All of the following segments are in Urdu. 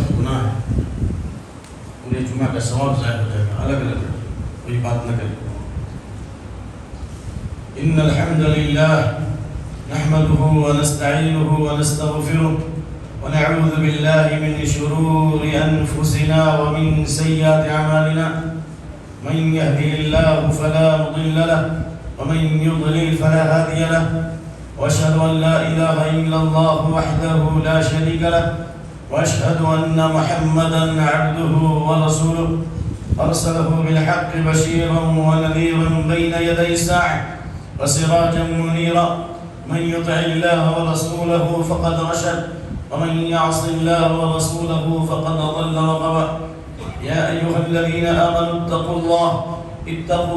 وقت گناہ ہے، پورے جمعہ کا ثواب ضائع ہو جائے گا، الگ الگ کوئی بات نہ کرے۔ ان الحمد للہ نحمده ونستعینه ونستغفره ونعوذ بالله من شرور انفسنا ومن سيئات اعمالنا، من يهده الله فلا مضل له ومن يضلل فلا هادي له، واشهد ان لا اله الا الله وحده لا شريك له، واشهد ان محمدا عبده ورسوله ارسله بالحق بشيرا ونذيرا بين يدي الساعه وسراجا منيرا، من يطع الله ورسوله فقد رشد ومن يعص الله ورسوله فقد ضل وغوى۔ يا ايها الذين امنوا اتقوا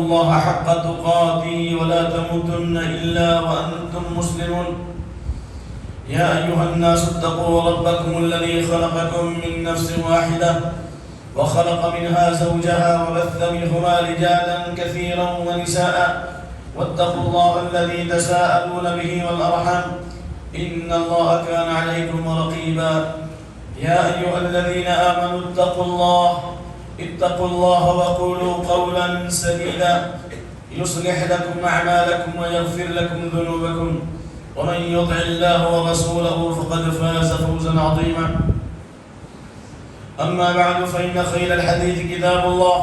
الله حق تقاته ولا تموتن الا وانتم مسلمون۔ يا ايها الناس اتقوا ربكم الذي خلقكم من نفس واحده وخلق منها زوجها وبث منهما رجالا كثيرا ونساء، واتقوا الله الذي تساءلون به والارحام ان الله كان عليكم رقيبا۔ يا ايها الذين امنوا اتقوا الله وقولوا قولا سديدا يصلح لكم اعمالكم ويغفر لكم ذنوبكم، ومن يطع الله ورسوله فقد فاز فوزا عظيما۔ اما بعد فان خير الحديث كتاب الله،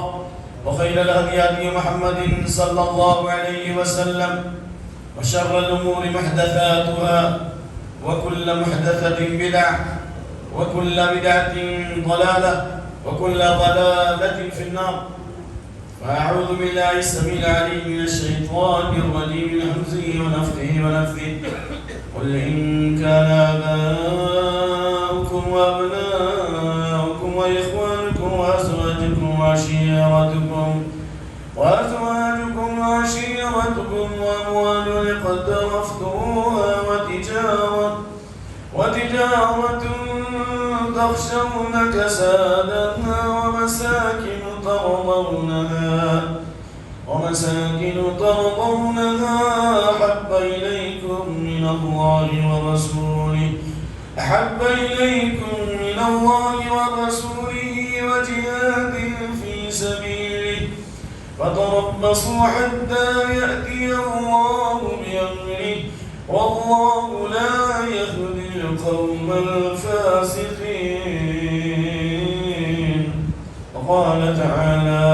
وخير الهدي هدي محمد صلى الله عليه وسلم، وشر الامور محدثاتها، وكل محدثة بدعة، وكل بدعة ضلالة، وكل ضلالة في النار۔ فأعوذ بالله السميع العليم من الشيطان الرجيم من همزه ونفخه ونفثه۔ قل إن كان آباؤكم وأبناؤكم وإخوانكم وأزواجكم وعشيرتكم وأموال اقترفتموها وتجارة تخشون كسادها ومساكن ترضونها أحب إليكم من الله ورسوله وجهاد في سبيله فتربصوا حتى يأتي الله بأمره، والله لا يهدي القوم الفاسقين۔ وقال تعالى: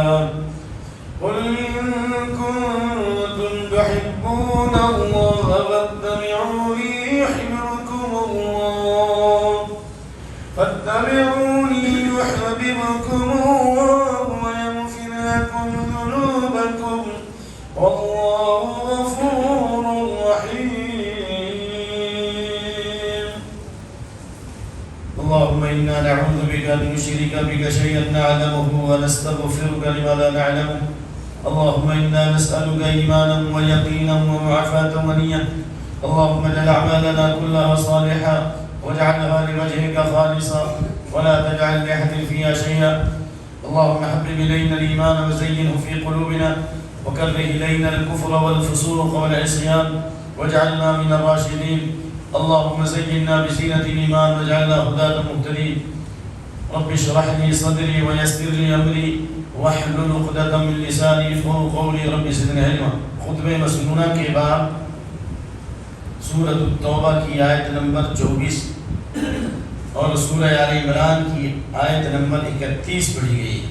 قل إن كنتم تحبون الله فاتبعوني يحببكم الله ويغفر لكم ذنوبكم، والله غفور رحيم۔ اللهم إنا نعوذ بك أن نشرك بك شيئا نعلمه ونستغفرك لما لا نعلمه، اللهم إنا نسألك إيمانا ويقينا ومعافاة ونية، اللهم اجعل أعمالنا كلها صالحة واجعلها لوجهك خالصا ولا تجعل لأحد فيها شيئا، اللهم حبب إلينا الإيمان وزينه في قلوبنا وكره إلينا الكفر والفسوق والعصيان واجعلنا من الراشدين، اللهم زينا بزينة الإيمان واجعلنا هداة مهتدين۔ رب اشرح لي صدري ويسر لي أمري واحلل عقدة من لساني يفقهوا قولي، رب زدني علما۔ خطبہ مسنونہ کے بعد سورۃ التوبہ کی آیت نمبر 24 اور سورہ آل عمران کی آیت نمبر 31 پڑھی گئی۔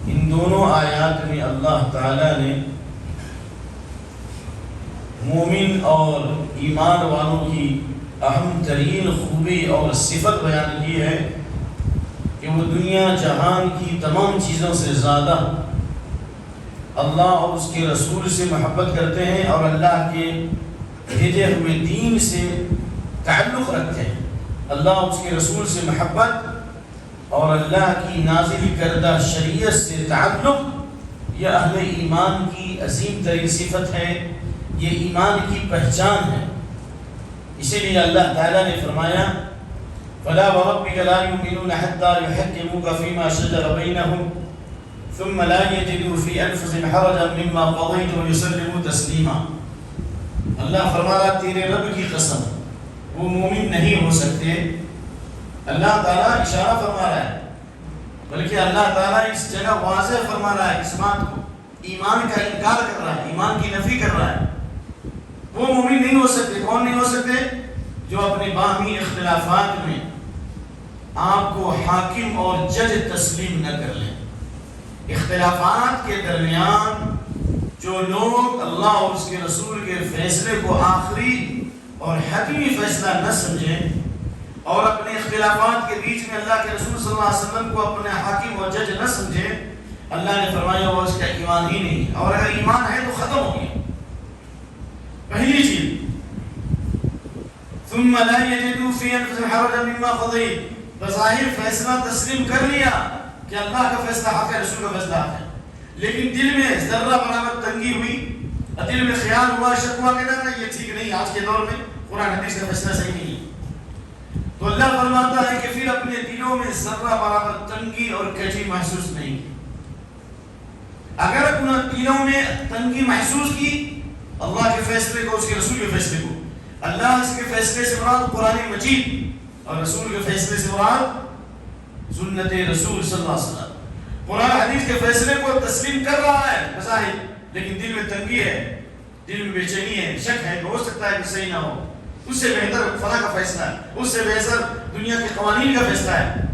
ان دونوں آیات میں اللہ تعالیٰ نے مومن اور ایمان والوں کی اہم ترین خوبی اور صفت بیان کی ہے کہ وہ دنیا جہان کی تمام چیزوں سے زیادہ اللہ اور اس کے رسول سے محبت کرتے ہیں اور اللہ کے بھیجے ہوئے دین سے تعلق رکھتے ہیں۔ اللہ اور اس کے رسول سے محبت اور اللہ کی نازل کردہ شریعت سے تعلق، یہ اہل ایمان کی عظیم ترین صفت ہے، یہ ایمان کی پہچان ہے۔ اسی لیے اللہ تعالیٰ نے فرمایا: فَلَا وَرَبِّكَ لَا يُؤْمِنُونَ حَتَّى يُحَكِّمُوكَ فِيمَا شَجَرَ بَيْنَهُمْ ثُمَّ لَا يَجِدُوا فِي أَنفُسِهِمْ حَرَجًا مِّمَّا قَضَيْتَ وَيُسَلِّمُوا تَسْلِيمًا۔ اللہ فرمایا تیرے رب کی قسم، وہ مومن نہیں ہو سکتے اللہ تعالیٰ اشارہ فرما رہا ہے، بلکہ اللہ تعالیٰ اس جگہ واضح فرما رہا ہے اس بات کو، ایمان کا انکار کر رہا ہے، ایمان کی نفی کر رہا ہے۔ وہ مومن نہیں ہو سکتے، کون نہیں ہو سکتے؟ جو اپنے باہمی اختلافات میں آپ کو حاکم اور جج تسلیم نہ کر لیں۔ اختلافات کے درمیان جو لوگ اللہ اور اس کے رسول کے فیصلے کو آخری اور حتمی فیصلہ نہ سمجھیں اور اپنے اختلافات کے بیچ میں اللہ کے رسول صلی اللہ علیہ وسلم کو اپنے حاکم اور جج نہ سمجھیں، اللہ نے فرمایا وہ اس کا ایمان ہی نہیں ہے، اور اگر ایمان ہے تو ختم ہو گیا۔ پہلی چیز ثم لا يجدوا في انفسهم حرجا مما قضيت، بظاہر فیصلہ تسلیم کر لیا کہ اللہ کا فیصلہ حق ہے، رسول کا فیصلہ حق ہے، لیکن دل میں ذرہ برابر تنگی ہوئی، دل میں خیال ہوا، شک ہوا کہ نہ یہ ٹھیک نہیں، آج کے دور میں قرآن حدیث کا فیصلہ صحیح نہیں ہے، تو اللہ فرماتا ہے کہ پھر اپنے دلوں میں ذرہ برابر تنگی اور کجی محسوس نہیں کی۔ اگر اپنے دلوں میں تنگی محسوس کی اللہ کے فیصلے کو، اس کے رسول کے فیصلے کو، اللہ اس کے فیصلے سے مراد قرآن مجید اور رسول کے فیصلے سے مراد سنت رسول صلی اللہ علیہ وسلم، قرآن حدیث کے فیصلے کو تسلیم کر رہا ہے بظاہر، لیکن دل میں تنگی ہے، دل میں بے چینی ہے، شک ہے کہ ہو سکتا ہے کہ صحیح نہ ہو، اس سے بہتر فلاں کا فیصلہ ہے، اس سے بہتر دنیا کے قوانین کا فیصلہ ہے،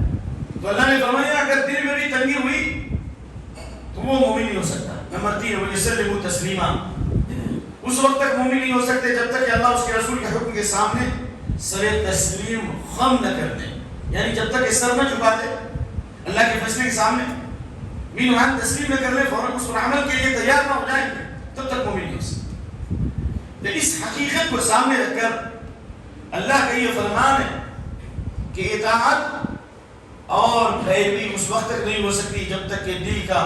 تو اللہ نے فرمایا اگر دل میں بھی تنگی ہوئی تو وہ مومن نہیں ہو سکتا۔ نمبر 3 وَيُسَلِّمُ تَسْلِيمًا، اس وقت تک مومن نہیں ہو سکتے جب تک کہ اللہ اس کے رسول کے حکم کے سامنے سر تسلیم خم نہ کر دیں، یعنی جب تک کہ سر نہ جھکا دے اللہ کے فیصلے کے سامنے، مین وہاں تسلیم نہ کر لے، فوراً اس پر عمل کے لیے تیار نہ ہو جائیں، تب تک مومن نہیں ہو سکتے۔ تو اس حقیقت کو سامنے رکھ کر اللہ کا یہ فرمان ہے کہ اطاعت اور پیروی اس وقت تک نہیں ہو سکتی جب تک کہ دل کا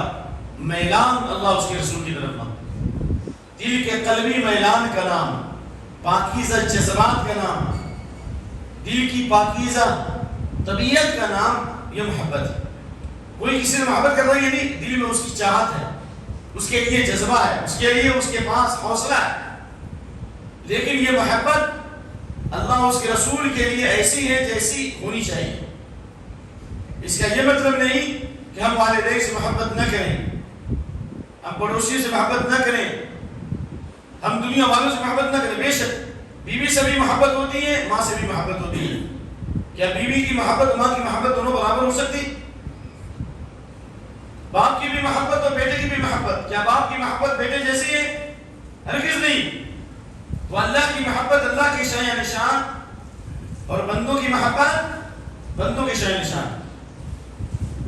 میلان اللہ اس کے رسول کی طرف نہ ہو۔ دل کے قلبی میلان کا نام، پاکیزہ جذبات کا نام، دل کی پاکیزہ طبیعت کا نام یہ محبت ہے۔ کوئی کسی سے محبت کر رہا ہے، یعنی دل میں اس کی چاہت ہے، اس کے لیے جذبہ ہے، اس کے لیے اس کے پاس حوصلہ ہے، لیکن یہ محبت اللہ اس کے رسول کے لیے ایسی ہے جیسی ہونی چاہیے۔ اس کا یہ مطلب نہیں کہ ہم والدین سے محبت نہ کریں، ہم پڑوسی سے محبت نہ کریں، ہم دنیا والوں سے محبت نہ کریں۔ بے شک بیوی سے بھی محبت ہوتی ہے، ماں سے بھی محبت ہوتی ہے۔ کیا بیوی کی محبت ماں کی محبت دونوں برابر ہو سکتی؟ باپ کی بھی محبت اور بیٹے کی بھی محبت، کیا باپ کی محبت بیٹے جیسی ہے؟ ہرگز نہیں۔ تو اللہ کی محبت اللہ کی شان نشان، اور بندوں کی محبت بندوں کی شان نشان۔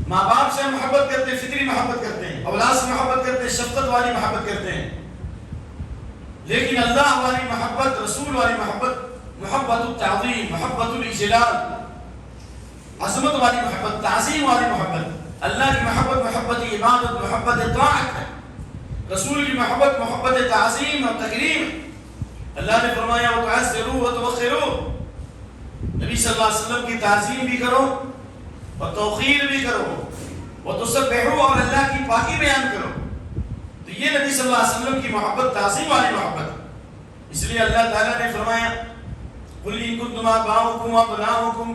ماں باپ سے محبت کرتے ہیں، فطری محبت کرتے ہیں، اولاد سے محبت کرتے ہیں، شفقت والی محبت کرتے ہیں، لیکن اللہ والی محبت، رسول والی محبت، محبت التعظیم، محبت الاجلال، عظمت والی محبت، تعظیم والی محبت۔ اللہ کی محبت محبت عبادت، محبت طاعت ہے، رسول کی محبت محبت تعظیم اور تکریم۔ اللہ نے فرمایا وَتُعَزِّرُوا وَتُوَقِّرُوا، نبی صلی اللہ علیہ وسلم کی تعظیم بھی کرو اور توقیر بھی کرو، وَتُسَبِّحُوا، اور اللہ کی پاکی بیان کرو۔ تو یہ نبی صلی اللہ علیہ وسلم کی محبت تعظیم والی محبت۔ اس لیے اللہ تعالیٰ نے فرمایا قُلْ إِن كُنتُمْ آبَاؤُكُمْ وَأَبْنَاؤُكُمْ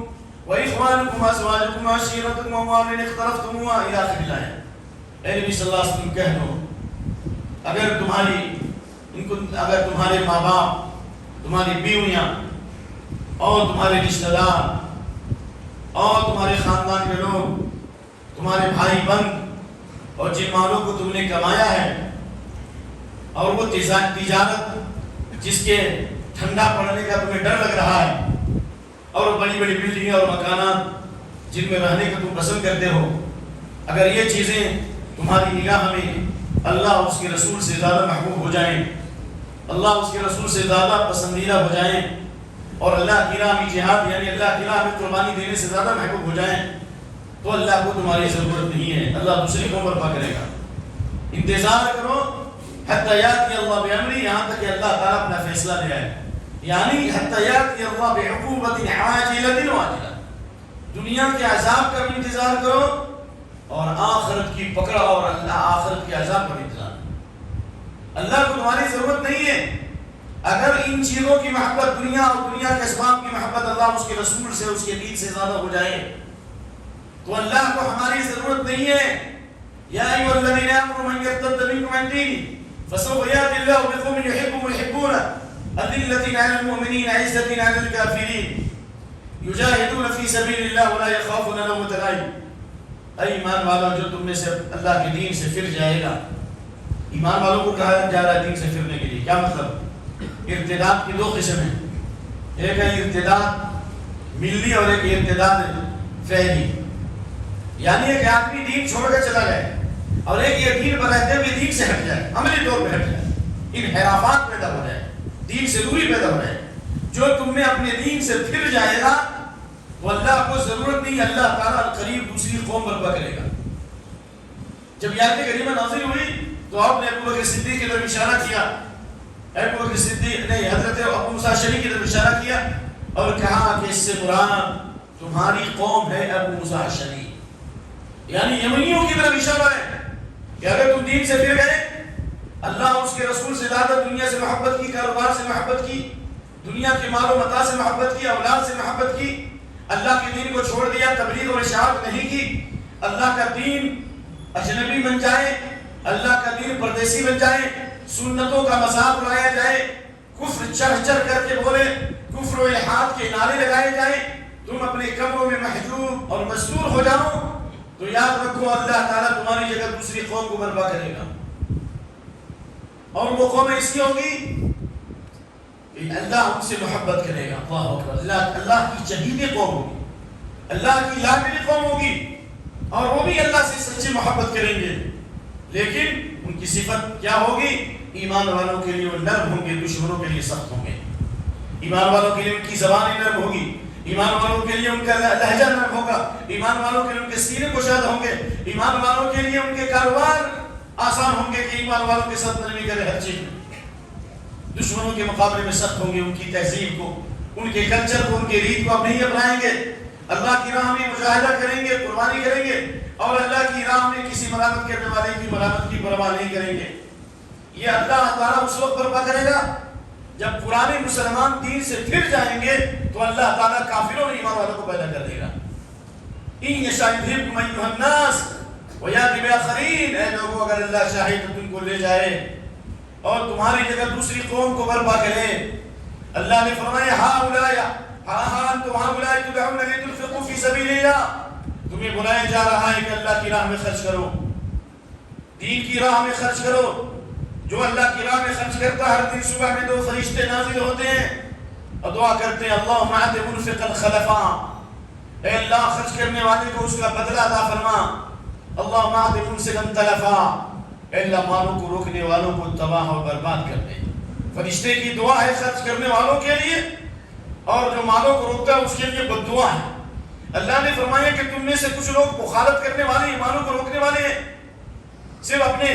وَإِخْوَانُكُمْ وَأَزْوَاجُكُمْ وَعَشِيرَتُكُمْ وَأَمْوَالٌ اقْتَرَفْتُمُوهَا إِلَى آخِرِ الْآيَةِ۔ اے نبی صلی اللہ علیہ وسلم کہہ دو، اگر تمہارے ماں باپ، تمہاری بیویاں اور تمہارے رشتہ دار اور تمہارے خاندان کے لوگ، تمہارے بھائی بند، اور جن مالوں کو تم نے کمایا ہے، اور وہ تجارت جس کے ٹھنڈا پڑنے کا تمہیں ڈر لگ رہا ہے، اور بڑی بڑی بلڈنگیں اور مکانات جن میں رہنے کا تم پسند کرتے ہو، اگر یہ چیزیں تمہاری نگاہ میں اللہ اس کے رسول سے زیادہ محبوب ہو جائیں، اللہ اس کے رسول سے زیادہ پسندیدہ ہو جائیں، اور اللہ کی راہ میں جہاد یعنی اللہ کی راہ میں قربانی دینے سے زیادہ محبوب ہو جائیں، تو اللہ کو تمہاری ضرورت نہیں ہے، اللہ دوسری کو برپا کرے گا۔ انتظار کرو حتی یاتی اللہ بامری، یہاں تک کہ اللہ تعالیٰ اپنا فیصلہ لے آئے، یعنی حتی یاتی اللہ بعقوبت عاجلۃ واجلہ، دنیا کے عذاب کا بھی انتظار کرو اور آخرت کی پکڑ اور اللہ آخرت کے عذاب کا بھی انتظار کرو۔ اللہ کو تمہاری ضرورت نہیں ہے، اگر ان چیزوں کی محبت دنیا اور دنیا کے اسباب کی محبت اللہ اس کے رسول سے اس کے دین سے زیادہ ہو جائے تو اللہ کو ہماری ضرورت نہیں ہے. یا ایھا الذین آمنوا من یرتد منکم عن دینہ فسوف یأتی اللہ بقوم یحبهم ویحبونه اذلة علی المؤمنین عزة علی الکافرین یجاہدون فی سبیل اللہ ولا یخافون لومۃ لائم. اے ایمان والو جو تم میں سے اللہ کے دین سے پھر جائے گا. ایمان والوں کو کہا جا رہا ہے دین سے پھرنے کے لیے. کیا مطلب؟ ارتداد کی دو قسم ہیں. ایک ہے ارتداد ملی اور ایک ارتداد فعلی. یعنی ایک آدمی دین چھوڑ کر چلا جائے اور ایک یہ دین پر رہتے ہوئے دین سے ہٹ جائے, عملی طور پہ ہٹ جائے, انحرافات پیدا ہو جائے, دین سے دوری پیدا ہو جائے. جو تم میں اپنے دین سے پھر جائے گا تو اللہ کو ضرورت نہیں, اللہ تعالیٰ قریب دوسری قوم برپا کرے گا. جب یہ آیت کریمہ نازل ہوئی تو آپ نے ابو بکر صدیق کی طرف اشارہ کیا. ابو بکر صدیق نے حضرت ابو موسیٰ اشعری کی طرف اشارہ کیا اور کہا کہ اس سے مراد تمہاری قوم ہے ابو موسیٰ اشعری. یعنی یمنیوں کی طرف اشارہ ہے کہ اگر تم دین سے پھر گئے, اللہ اس کے رسول سے زیادہ دنیا سے محبت کی, کاروبار سے محبت کی, دنیا کے مال و متاع سے محبت کی, اولاد سے محبت کی, اللہ کے دین کو چھوڑ دیا, تبلیغ اور اشاعت نہیں کی, اللہ کا دین اجنبی بن جائے, اللہ کا دین پردیسی بن جائے, سنتوں کا مذاق اڑایا جائے, کفر چڑھ چڑھ کر کے بولے, کفر و الحاد کے نعرے لگائے جائیں, تم اپنے کمروں میں محجوب اور مستور ہو جاؤ, تو یاد رکھو اللہ تعالیٰ تمہاری جگہ دوسری قوم کو برپا کرے گا. اور وہ قوم ایسی ہوگی کہ اللہ ان سے محبت کرے گا. اللہ اکبر. اللہ کی چہیدی قوم ہوگی, اللہ کی لاڈلی قوم ہوگی, اور وہ بھی اللہ سے سچی محبت کریں گے. لیکن ان کی صفت کیا ہوگی؟ ایمان والوں کے لیے وہ نرم ہوں گے, دشمنوں کے لیے سخت ہوں گے. ایمان والوں کے لیے ان کی زبان نرم ہوگی, ایمان والوں کے لیے ان کا لہجہ نرم ہوگا, ایمان والوں کے لیے ان کے سینے کشاد ہوں گے, ایمان والوں کے لیے ان کے کاروبار آسان ہوں گے کہ ایمان والوں کے ساتھ نرمی کرے ہر چیز میں. دشمنوں کے مقابلے میں سخت ہوں گے, ان کی تہذیب کو, ان کے کلچر کو, ان کے ریت کو اب نہیں اپنائیں گے. اللہ کی راہ میں مجاہدہ کریں گے, قربانی کریں گے, اور اللہ کی راہ میں کسی ملامت کرنے والے کی ملامت کی پرواہ نہیں کریں گے. یہ اللہ تعالیٰ اس وقت برپا کرے گا جب پرانے مسلمان دین سے پھر جائیں گے تو اللہ تعالیٰ کافروں اور ایمان والوں کو پیدا کر دے گا. ان یشاء یذھبکم ایھا الناس ویأتی بآخرین. اے لوگوں اگر اللہ چاہے تو تم کو لے جائے اور تمہاری جگہ دوسری قوم کو برپا کرے. اللہ نے فرمایا انتم ہؤلاء تدعون لتنفقوا فی سبیل اللہ. تمہیں بلایا جا رہا ہے کہ اللہ کی راہ میں خرچ کرو, دین کی راہ میں خرچ کرو. جو اللہ کی راہ میں خرچ کرتا ہے, ہر دن صبح میں 2 فرشتے نازل ہوتے ہیں اور دعا کرتے ہیں اللہم اعط منفقا خلفا. اے اللہ خرچ کرنے والے کو اس کا بدلہ عطا فرما. اللہم اعط ممسکا تلفا. اے اللہ مالوں کو روکنے والوں کو تباہ اور برباد کر دے. فرشتے کی دعا ہے خرچ کرنے والوں کے لیے, اور جو مالوں کو روکتا ہے اس کے لیے بد دعا ہے. اللہ نے فرمایا کہ تم میں سے کچھ لوگ مخالفت کرنے والے, ایمانوں کو روکنے والے ہیں, صرف اپنے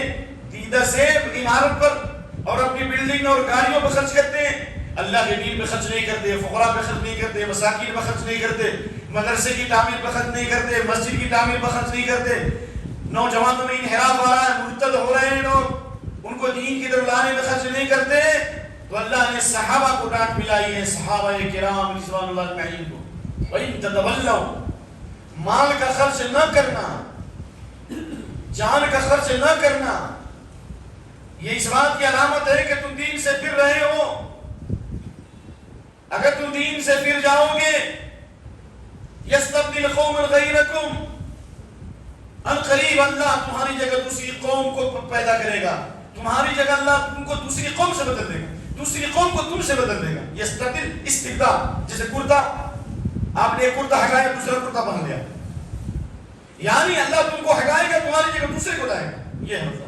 دیدہ سیب عمارت پر اور اپنی بلڈنگ اور گاڑیوں پر خرچ کرتے ہیں, اللہ کے دین پہ خرچ نہیں کرتے, فقراء پہ خرچ نہیں کرتے, مساکین پہ خرچ نہیں کرتے, مدرسے کی تعمیر پہ خرچ نہیں کرتے, مسجد کی تعمیر پہ خرچ نہیں کرتے. نوجوانوں میں انحراف آ رہا ہے, مرتد ہو رہے ہیں لوگ, ان کو دین کی طرف لانے میں خرچ نہیں کرتے. تو اللہ نے صحابہ کو ڈانٹ ملائی ہے, صحابہ کرام رضوان اللہ اجمعین کو, وَإِن تَتَوَلَّوْا, مال کا خرچ نہ کرنا, جان کا خرچ نہ کرنا, یہ اس بات کی علامت ہے کہ تم دین سے پھر رہے ہو. اگر تم دین سے پھر جاؤ گے یستبدل قوما غیرکم, ان قریب اللہ تمہاری جگہ دوسری قوم کو پیدا کرے گا. تمہاری جگہ اللہ تم کو دوسری قوم سے بدل دے گا, دوسری قوم کو تم سے بدل دے گا. یستبدل استبدال, جیسے کرتا آپ نے ایک کرتا ہٹایا دوسرا کرتا پہن لیا, یعنی اللہ تم کو ہٹائے گا تمہاری جگہ دوسرے کو لائے گا. یہ ہے مطلب.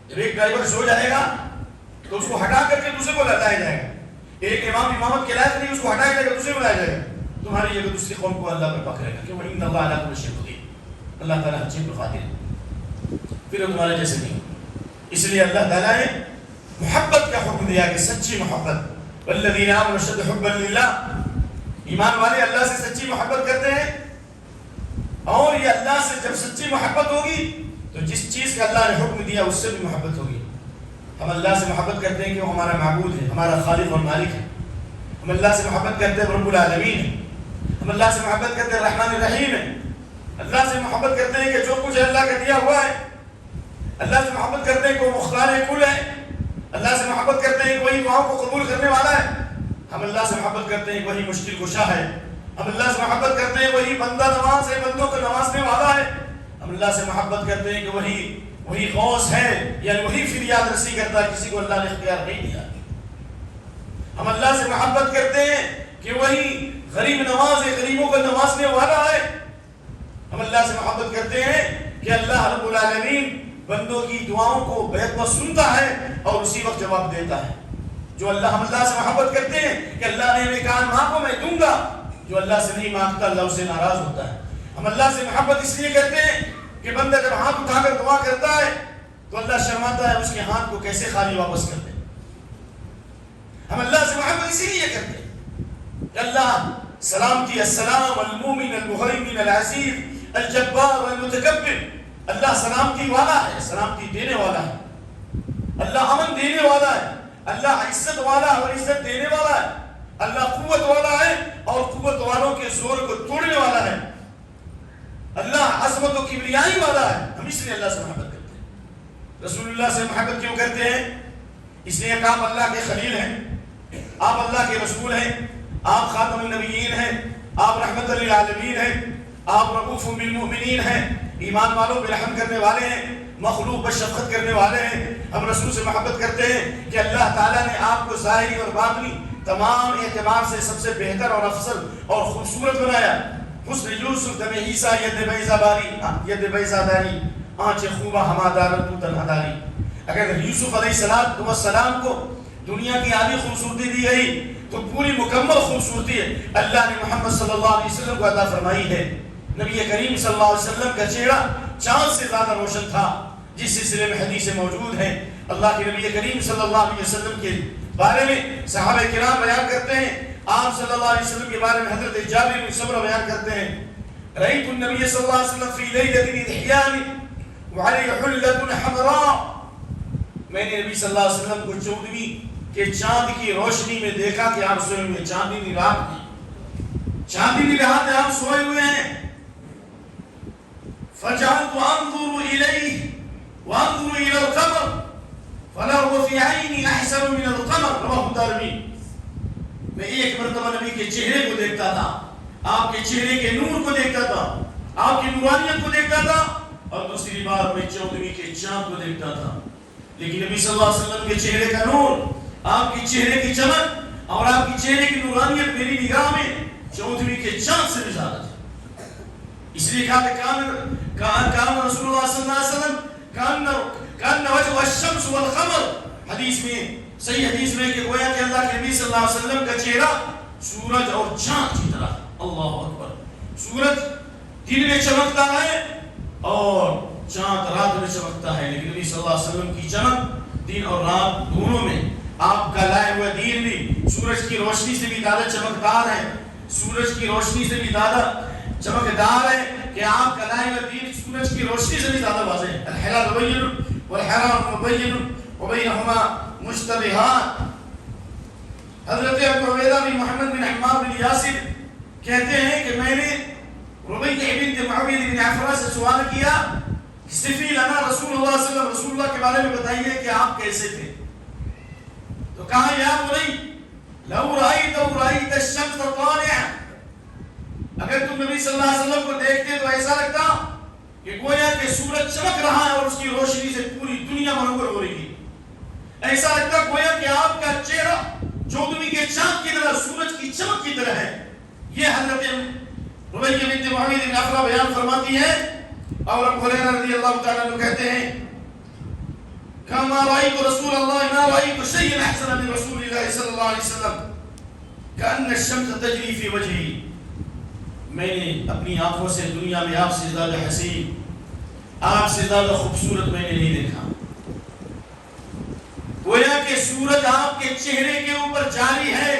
جب ایک ڈرائیور سو جائے گا تو اس کو ہٹا کر کے دوسرے کو لایا جائے گا. ایک امام امامت کے لائق نہیں, اس کو ہٹایا جائے گا دوسرے کو لایا جائے گا. تمہاری جگہ دوسری قوم کو اللہ پر پکڑے گا. کیوں؟ ان اللہ علی کل شیء قدیر, اللہ تعالیٰ ہر چیز پر قادر ہے, پھر وہ تمہارے جیسے نہیں. اس لیے اللہ تعالیٰ نے محبت کا حکم دیا کہ سچی محبت. والذین آمنوا اشد حبا للہ, ایمان والے اللہ سے سچی محبت کرتے ہیں. اور یہ اللہ سے جب سچی محبت ہوگی تو جس چیز کا اللہ نے حکم دیا اس سے بھی محبت ہوگی. ہم اللہ سے محبت کرتے ہیں کہ وہ ہمارا معبود ہے، ہمارا خالق اور مالک ہے. ہم اللہ سے محبت کرتے ہیں رب العالمین ہے. ہم اللہ سے محبت کرتے ہیں رحمان الرحیم ہے. اللہ سے محبت کرتے ہیں کہ جو کچھ اللہ کا دیا ہوا ہے. اللہ سے محبت کرتے ہیں کہ وہ مختار کل ہے. اللہ سے محبت کرتے ہیں کہ وہی دعاؤں کو قبول کرنے والا ہے. ہم اللہ سے محبت کرتے ہیں کہ وہی مشکل کشا ہے. ہم اللہ سے محبت کرتے ہیں وہی بندہ نواز ہے، بندوں کو نوازنے والا ہے. ہم اللہ سے محبت کرتے ہیں کہ وہی غوث ہے، یعنی وہی فریاد رسی کرتا ہے، کسی کو اللہ نے اختیار نہیں دیا. ہم اللہ سے محبت کرتے ہیں کہ وہی غریب نواز ہے، غریبوں کو نوازنے والا ہے. ہم اللہ سے محبت کرتے ہیں کہ اللہ رب العالمین بندوں کی دعاؤں کو بیک وقت سنتا ہے اور اسی وقت جواب دیتا ہے. ہم اللہ سے محبت کرتے ہیں کہ اللہ نے ہمیں کہا مانگو میں دوں گا. جو اللہ سے نہیں مانگتا اللہ اس سے ناراض ہوتا ہے. ہم اللہ سے محبت اس لیے کرتے ہیں کہ بندہ جب ہاتھ اٹھا کر دعا کرتا ہے تو اللہ شرماتا ہے اس کے ہاتھ کو کیسے خالی واپس کر دے. ہم اللہ سے محبت اسی لیے کرتے ہیں کہ اللہ سلامتی السلام المومن المہیمن العزیز الجبار المتکبر. اللہ سلامتی والا ہے، سلامتی دینے والا ہے. اللہ امن دینے والا ہے. اللہ عزت والا ہے اور عزت دینے والا ہے. اللہ قوت والا ہے اور قوت والوں کے زور کو توڑنے والا ہے. اللہ عظمت و کبریائی والا ہے. ہم اس لیے اللہ سے محبت کرتے ہیں. رسول اللہ سے محبت کیوں کرتے ہیں؟ اس لیے کہ آپ اللہ کے خلیل ہیں، آپ اللہ کے رسول ہیں، آپ خاتم النبیین ہیں، آپ رحمت للعالمین ہیں، آپ رؤوف بالمؤمنین ہیں، ایمان والوں پہ رحم کرنے والے ہیں، مخلوق پر شفقت کرنے والے ہیں. ہم رسول سے محبت کرتے ہیں کہ اللہ تعالیٰ نے آپ کو ظاہری اور باطنی تمام اعتبار سے سب سے بہتر اور افضل اور خوبصورت بنایا. حسن یوسف دم عیسیٰ ید بیضا داری آنچ خوبہ ہما دارت تو تنہا داری. اگر یوسف علیہ السلام کو دنیا کی آدھی خوبصورتی دی گئی تو پوری مکمل خوبصورتی اللہ نے محمد صلی اللہ علیہ وسلم کو عطا فرمائی ہے. نبی کریم صلی اللہ علیہ وسلم کا چہرہ چاند سے زیادہ روشن تھا، جس سلسلے میں حدیثیں موجود ہیں. اللہ کے نبی کریم صلی اللہ علیہ وسلم کے بارے میں صحابہ کرام بیان کرتے ہیں. آپ صلی اللہ علیہ وسلم کے بارے میں حضرت جابر بن سمرہ بیان کرتے ہیں، رأیت النبی صلی اللہ علیہ وسلم فی لیلۃ اضحیان وعلیہ حلۃ حمراء. میں نے نبی صلی اللہ علیہ وسلم کو 14ویں کے چاند کی روشنی میں دیکھا کہ آپ سوئے ہوئے، چاندنی رات میں، چاندنی رات میں آپ سوئے ہوئے ہیں. فجعلت انظر الیہ وانظر الى القمر فلا هو في عینی احسن من القمر. رواه الدارمی. میں ایک مرتبہ نبی کے چہرے کو دیکھتا تھا، آپ کے چہرے کے نور کو دیکھتا تھا، آپ کی نورانیت کو دیکھتا تھا، اور دوسری بار میں 14ویں کے چاند کو دیکھتا تھا. لیکن نبی صلی اللہ علیہ وسلم کے چہرے کا نور، آپ کے چہرے کی چمک اور آپ کی چہرے کی نورانیت میری نگاہ میں 14ویں کے چاند سے بھی زیادہ تھی. اس لیے کہا کہ کان رسول اللہ صلی اللہ علیہ وسلم کان وجہ الشمس والقمر. حدیث میں، صحیح حدیث میں کہ گویا کہ اللہ کے نبی صلی اللہ علیہ وسلم کا چہرہ سورج اور چاند کی طرح. اللہ اکبر. سورج دن میں چمکتا ہے اور چاند رات میں چمکتا ہے، لیکن نبی صلی اللہ علیہ وسلم کی چمک دن اور رات دونوں میں. آپ کا لائے ہوئے دین بھی سورج کی روشنی سے بھی زیادہ چمکدار ہے، سورج کی روشنی سے بھی زیادہ چمکدار ہے کہ آپ کا لائے ہوئے دین سورج کی روشنی سے بھی زیادہ واضح ہے. الحلال بین والحرام مبین وبینہما مشتبہات. حضرت ابو عبیدہ بن محمد بن عمار بن یاسر کہتے ہیں کہ میں نے ربیع بنت معاویہ بن عفراء سے سوال کیا، صفی لنا رسول اللہ صلی اللہ علیہ وسلم، رسول اللہ کے بارے میں بتائیے کہ آپ کیسے تھے. تو کہا یا بنی لو رأیت الشمس طالعا، اگر تم نبی صلی اللہ علیہ وسلم کو دیکھتے تو ایسا لگتا کہ گویا کہ سورج چمک رہا ہے اور اس کی روشنی سے پوری دنیا منور ہو رہی ہے. ایسا لگتا گویا کہ آپ کا چہرہ 14ویں کے چاند کی طرح، سورج کی چمک کی طرح ہے. یہ حضرت ربیع بنت معاویہ بن عفراء بیان فرماتی ہے. اور ابو ہریرہ رضی اللہ تعالیٰ عنہ کہتے ہیں کما رأیت رسول اللہ ما رأیت شیئا احسن من رسول اللہ صلی اللہ علیہ وسلم کأن الشمس تجری فی وجہی. میں نے اپنی آنکھوں سے دنیا میں آپ سے زیادہ حسین، آپ سے زیادہ خوبصورت میں نے نہیں دیکھا. گویا کہ سورج آپ کے چہرے کے اوپر جاری ہے،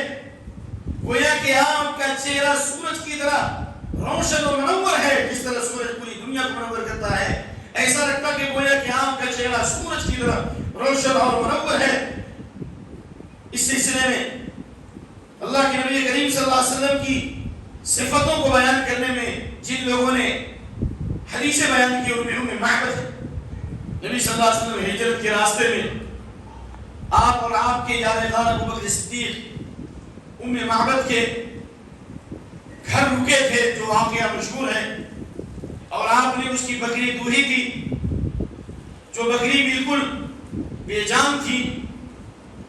گویا کہ آپ کا چہرہ سورج کی طرح روشن و منور ہے. جس طرح سورج پوری دنیا کو منور کرتا ہے، ایسا لگتا کہ گویا کہ آپ کا چہرہ سورج کی طرح روشن اور منور ہے۔ اس سلسلے میں اللہ کے نبی کریم صلی اللہ علیہ وسلم کی صفتوں کو بیان کرنے میں جن لوگوں نے حدیثیں بیان کی ان میں ام معبد ہے۔ نبی صلی اللہ علیہ وسلم ہجرت کے راستے میں آپ اور آپ کے یادگار ابو بکر صدیق ام معبد کے گھر رکے تھے، جو واقعہ مشہور ہے، اور آپ نے اس کی بکری دوہی تھی، جو بکری بالکل بے جان تھی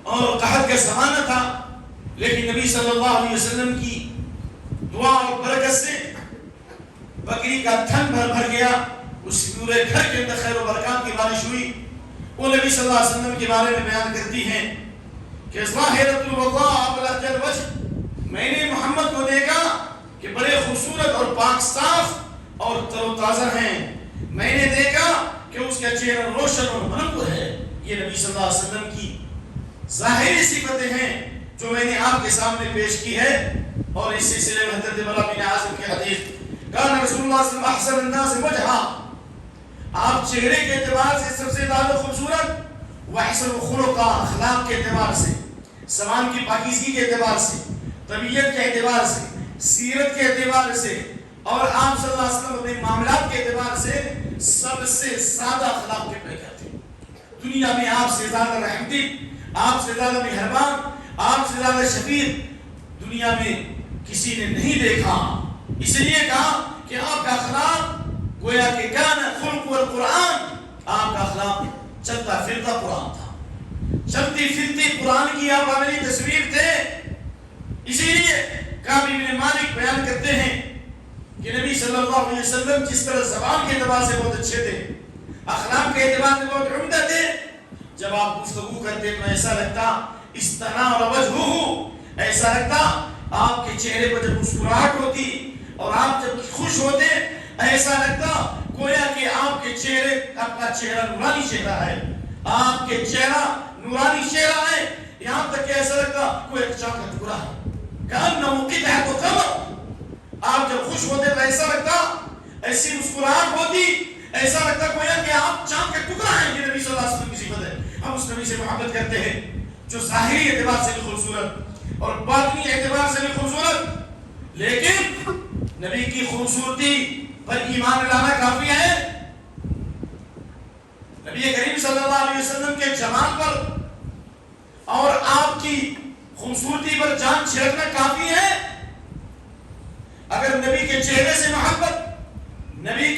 اور قحط کا زمانہ تھا، لیکن نبی صلی اللہ علیہ وسلم کی دعا اور برکت سے بکری کا تھن بھر گیا، اس پورے گھر کے اندر خیر و برکات کی بارش ہوئی۔ وہ نبی صلی اللہ علیہ وسلم کے بارے میں بیان کرتی ہیں کہ ظاہرۃ الوضاء ابلغ الوجه، میں نے محمد کو دیکھا کہ بڑے خوبصورت اور پاک صاف اور تر و تازہ ہیں، میں نے دیکھا کہ اس کا چہرہ روشن اور منور ہے۔ یہ نبی صلی اللہ علیہ وسلم کی ظاہری صفتیں ہیں جو میں نے آپ کے سامنے پیش کی ہے۔ اور اس سلسلے میں حضرت برا بن عازب کی حدیث، کان رسول اللہ صلی اللہ علیہ وسلم احسن الناس وجہا، آپ چہرے کے اعتبار سے سب سے زیادہ خوبصورت، واحسن خلقا، اخلاق کے اعتبار سے، زبان کی پاکیزگی کے اعتبار سے، طبیعت کے اعتبار سے، سیرت کے اعتبار سے، اور آپ صلی اللہ علیہ وسلم اپنے معاملات کے اعتبار سے سب سے زیادہ اخلاق کے پیکر تھے۔ دنیا میں آپ سے زیادہ رحمتی، آپ سے زیادہ مہربان، آپ سے زیادہ شفیق دنیا میں کسی نے نہیں دیکھا۔ اس لیے کہا کہ آپ کا اخلاق گویا کہ کان خلق القرآن، آپ کا اخلاق چلتا پھرتا قرآن تھا، چلتی پھرتی قرآن کی آپ عملی تصویر تھے۔ اسی لیے کعب بن مالک بیان کرتے ہیں کہ نبی صلی اللہ علیہ وسلم جس طرح زبان کے اعتبار سے بہت اچھے تھے، اخلاق کے اعتبار سے بہت عمدہ تھے، جب آپ گفتگو کرتے تو ایسا لگتا استنار وجہہ، ایسا لگتا آپ کے چہرے پر جب مسکراہٹ ہوتی اور آپ جب خوش ہوتے ایسا لگتا گویا کہ آپ کے چہرے، آپ کا چہرہ نورانی چہرہ ہے، آپ کے چہرہ نورانی چہرہ ہے، یہاں تک کہ ایسا لگتا کوئی ایک چاند کا ٹکڑا ہے، کأنہ قطعۃ قمر۔ آپ جب خوش ہوتے تو ایسا لگتا، ایسی مسکراہٹ ہوتی ایسا لگتا گویا کہ آپ چاند کا ٹکڑا ہیں۔ یہ نبی صلی اللہ علیہ وسلم کی صفت ہے۔ ہم اس نبی سے محبت کرتے ہیں جو ظاہری اعتبار سے بھی خوبصورت اور باطنی اعتبار سے بھی خوبصورت، لیکن نبی کی خوبصورتی پر ایمان لانا کافی ہے، نبی کریم صلی اللہ علیہ وسلم کے جمال پر اور آپ کی خوبصورتی پر جان چھیڑنا کافی ہے۔ اگر نبی کے چہرے سے محبت، نبی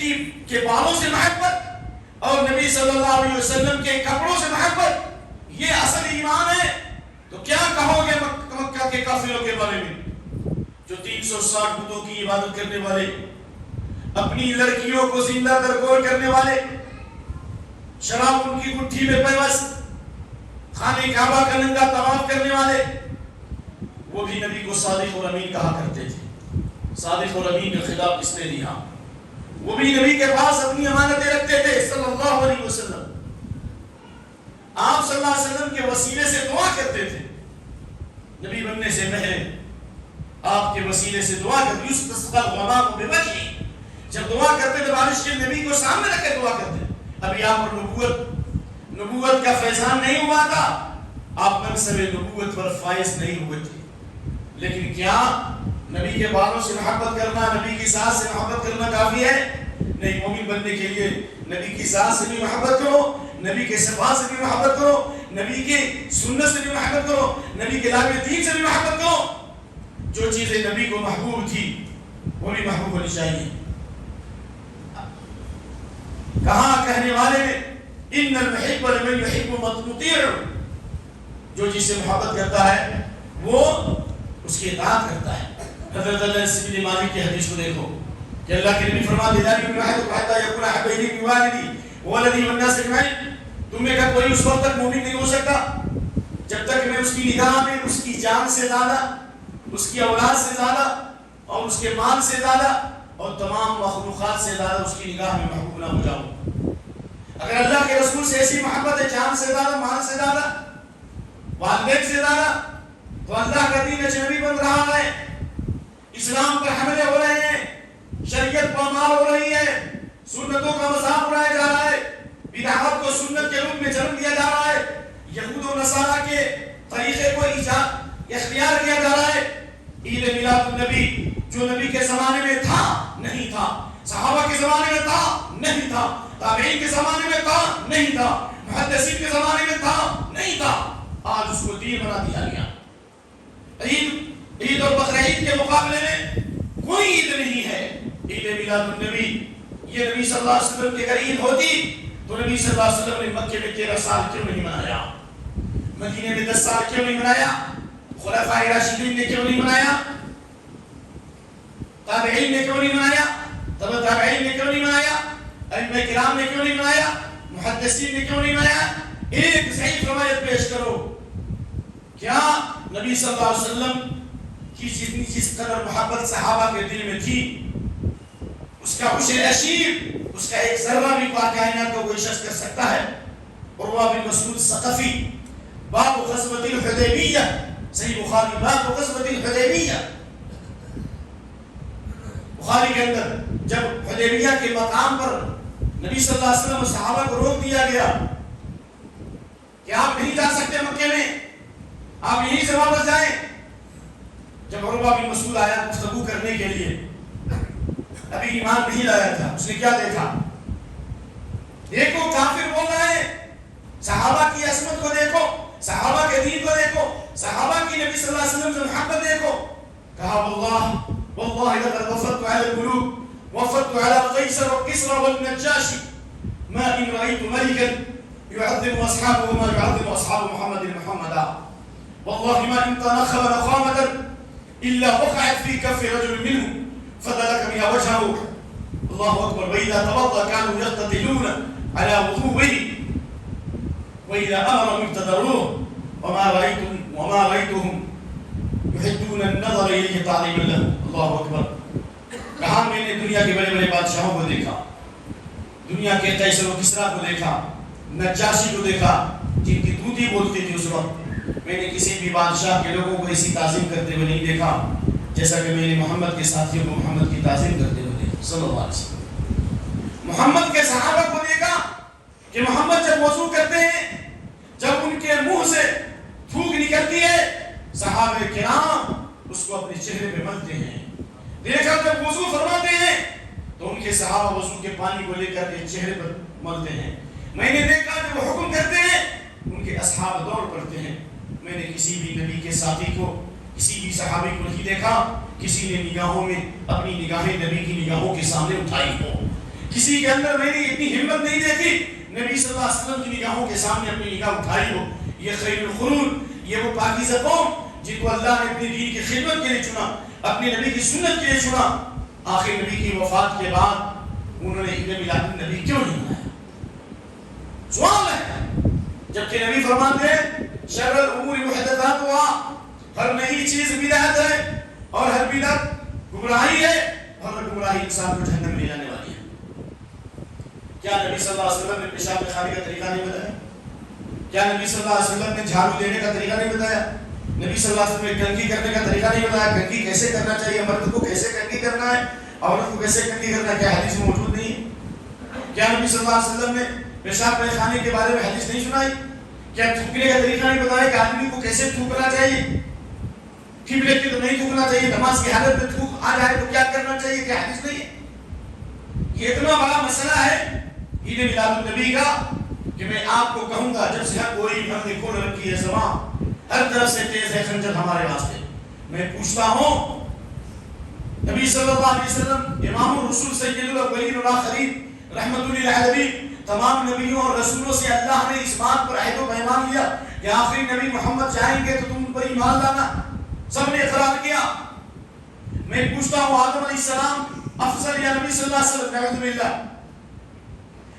کے بالوں سے محبت اور نبی صلی اللہ علیہ وسلم کے کپڑوں سے محبت یہ اصل ایمان ہے، تو کیا کہو گے مکہ کے کافروں کے بارے میں جو 360 بتوں کی عبادت کرنے والے، اپنی لڑکیوں کو زندہ درگور کرنے والے، شراب ان کی گٹھی میں پیوست، خانہ کعبہ کا ننگا طواف کرنے والے، وہ بھی نبی کو صادق اور امین کہا کرتے تھے۔ صادق اور امین کا خطاب کس نے دیا؟ وہ بھی نبی کے پاس اپنی امانتیں رکھتے تھے صلی اللہ علیہ وسلم۔ آپ صلی اللہ علیہ وسلم کے وسیلے سے دعا کرتے تھے، نبی بننے سے پہلے آپ کے وسیلے سے دعا کرتے، یستسقى الغمام بوجهه، جب دعا کرتے تو بارش کے نبی کو سامنے رکھ کے دعا کرتے۔ ابھی آپ پر نبوت کا فیضان نہیں ہوا تھا، آپ منصب نبوت پر فائز نہیں ہوئے تھے، لیکن کیا نبی کے بالوں سے محبت کرنا، نبی کی ذات سے محبت کرنا کافی ہے؟ نہیں، مومن بننے کے لیے نبی کی ذات سے بھی محبت کرو، نبی کے صفات سے بھی محبت کرو، نبی کی سنت سے بھی محبت کرو، نبی کے لائق دین سے بھی محبت کرو۔ جو چیزیں نبی کو محبوب تھی وہ بھی محبوب ہونی چاہیے۔ کہاں کہنے والے نے ان المحب لمن يحب مطیع، جو جس سے محبت کرتا ہے وہ اس کی اطاعت کرتا ہے۔ حضرت انس بن مالک کی حدیث کو دیکھو کہ اللہ کے نبی فرماتے ہیں کہ حتی یکون احب الیہ من والدی وولدی والناس اجمعین، تم میں کا کوئی اس وقت تک مومن نہیں ہو سکتا جب تک میں اس کی نگاہ میں اس کی جان سے زیادہ، اس کی اولاد سے زیادہ اور اس کے مال سے زیادہ اور تمام مخلوقات سے زیادہ اس کی نگاہ میں محبوب نہ ہو جاؤں۔ اگر اللہ کے رسول سے ایسی محبت ہے، جان سے زیادہ، مال سے زیادہ، والدین سے زیادہ، تو اللہ کا دین اجنبی بن رہا ہے، اسلام پر حملے ہو رہے ہیں، شریعت پامال ہو رہی ہے، سنتوں کا مذاق اڑایا جا رہا ہے، بدعات کو سنت کے روپ میں جنم دیا جا رہا ہے، یہود و نصارہ کے طریقے کو اختیار کیا جا رہا ہے. عید میلاد النبی جو نبی کے زمانے میں تھا نہیں تھا، صحابہ کے زمانے میں تھا نہیں تھا، تابعین کے زمانے میں تھا نہیں تھا، محدثین کے زمانے میں تھا نہیں تھا، آج اس کو دین بنا دیا گیا. عید اور بقرعید کے مقابلے میں کوئی عید نہیں ہے عید میلاد النبی. یہ نبی صلی اللہ علیہ وسلم کی اگر عید ہوتی تو نبی صلی اللہ علیہ وسلم نے مکے میں 13 سال کیوں نہیں منایا، مدینے میں 10 سال کیوں نہیں منایا، خلفائے راشدین نے کیوں نہیں منایا، تابعین نے کیوں نہیں منایا، تبع تابعین نے کیوں نہیں منایا، ائمہ کرام نے کیوں نہیں منایا، محدثین نے کیوں نہیں منایا؟ ایک ضعیف روایت پیش کرو. کیا نبی صلی اللہ علیہ وسلم کی جس قدر محبت صحابہ کے دل میں تھی اس کا عشر اشیر، اس کا ایک ذرہ بھی کائنات کو کوئی شخص کر سکتا ہے؟ عروہ بن مسعود ثقفی باب غزوۃ الحدیبیہ، صحیح بخاری باب غزوۃ الحدیبیہ، بخاری کے اندر جب حدیبیہ کے مقام پر نبی صلی اللہ علیہ وسلم و صحابہ کو روک دیا گیا کہ آپ نہیں جا سکتے مکے میں، آپ یہیں سے واپس جائیں. جب عروہ بن مسعود آیا گفتگو کرنے کے لیے، ابھی ایمان نہیں لایا تھا، اس نے کیا دیکھا؟ دیکھو کافر بول رہا ہے، صحابہ کی عظمت کو دیکھو، صحابہ کے دین کو دیکھو، صحابہ کی نبی صلی اللہ علیہ وسلم سے محبت دیکھو. کہا واللہ لقد وفدت على الملوك وفدت على قيصر وكسرى والنجاشي ما إن رأيت ملكا يعظم أصحابه ما يعظم أصحاب محمدا والله ما إن تنخم نخامة إلا وقعت في كف رجل منهم فدلك بها وجهه. الله أكبر. وإذا توضأ كانوا يقتتلون على وضوءه وإذا أمر ابتدروه وما رأيتهم يحدون النظر إليه تعظيما له. الله أكبر. کہاں میں نے دنیا کے بڑے بڑے بادشاہوں کو دیکھا، دنیا کے قیصر و کسریٰ کو دیکھا، نجاشی کو دیکھا جن کی دودھی بولتی تھی اس وقت. میں نے کسی بھی بادشاہ کے لوگوں کو ایسی تعظیم کرتے ہوئے نہیں دیکھا جیسا کہ میں نے محمد کے ساتھیوں کو محمد کی تعظیم کرتے ہوئے دیکھا صلی اللہ علیہ وسلم. محمد کے صحابہ کو دیکھا کہ محمد جب وضو کرتے ہیں، جب ان کے منہ سے تھوک نکلتی ہے، صحابہ کرام اس کو اپنے چہرے پہ ملتے ہیں. دیکھا جب وضو فرماتے ہیں تو ان کے صحابہ وضو کے پانی کو لے کر کے چہرے پر ملتے ہیں. میں نے دیکھا جب وہ حکم کرتے ہیں ان کے اصحاب دوڑ پڑتے ہیں. میں نے کسی بھی نبی کے ساتھی کو، کسی بھی صحابی کو نہیں دیکھا کسی نے نگاہوں میں اپنی نگاہیں نبی کی نگاہوں کے سامنے اٹھائی ہو. کسی کے اندر میں نے اتنی ہمت نہیں دیکھی نبی صلی اللہ علیہ وسلم کی نگاہوں کے سامنے اپنی نگاہ اٹھائی ہو. یہ خیر القرون، یہ وہ پاکیزہ قوم جن کو اللہ نے اپنی دین کی خدمت کے لیے چنا، اپنے نبی کی سنت کے لیے چنا. آخر نبی کی وفات کے بعد انہوں نے عید میلاد النبی کیوں نہیں منایا؟ سوال ہے. جبکہ نبی فرماتے ہیں شر الامور محدثاتها، ہر نئی چیز بدعت ہے اور ہر بدعت گمراہی ہے اور ہر گمراہی انسان کو جہنم لے جانے والی ہے. کیا نبی صلی اللہ علیہ وسلم نے پیشاب خانے کا طریقہ نہیں بتایا؟ کیا نبی صلی اللہ علیہ وسلم نے جھاڑو دینے کا طریقہ نہیں بتایا؟ نبی صلی اللہ علیہ وسلم نے کنگھی کرنے کا طریقہ نہیں بتایا؟ کنگھی کیسے کرنا چاہیے، مرد کو کیسے کنگھی کرنا ہے، عورت کو کیسے کنگھی کرنا ہے؟ کیا حدیث میں موجود نہیں ہے؟ کیا نبی صلی اللہ علیہ وسلم نے پیشاب خانے کے بارے میں حدیث نہیں سنائی؟ کیا تھوکنے کا طریقہ نہیں بتایا کہ آدمی کو کیسے تھوکنا چاہیے؟ قبلے کی تو نہیں تھوکنا چاہیے، نماز کی حالت میں تھوک آ جائے تو کیا کرنا چاہیے؟ کیا حدیث نہیں ہے؟ یہ اتنا بڑا مسئلہ ہے عید میلاد النبی کا کہ میں آپ کو کہوں گا جب سے ہر کوئی ہم نے کھول رکھی ہے زبان، ہر طرف سے تیز ہے خنجر ہمارے واسطے. میں پوچھتا ہوں نبی صلی اللہ علیہ وسلم امام الرسول سید الاولین والآخرین رحمت للعالمین، تمام نبیوں اور رسولوں سے اللہ نے اس بات پر عہد و پیمان لیا کہ آخری نبی محمد جائیں گے تو تم پر ایمان لانا. سب نے اقرار کیا. میں پوچھتا ہوں آدم علیہ السلام افضل یا نبی صلی اللہ علیہ وسلم؟ نعوذ باللہ.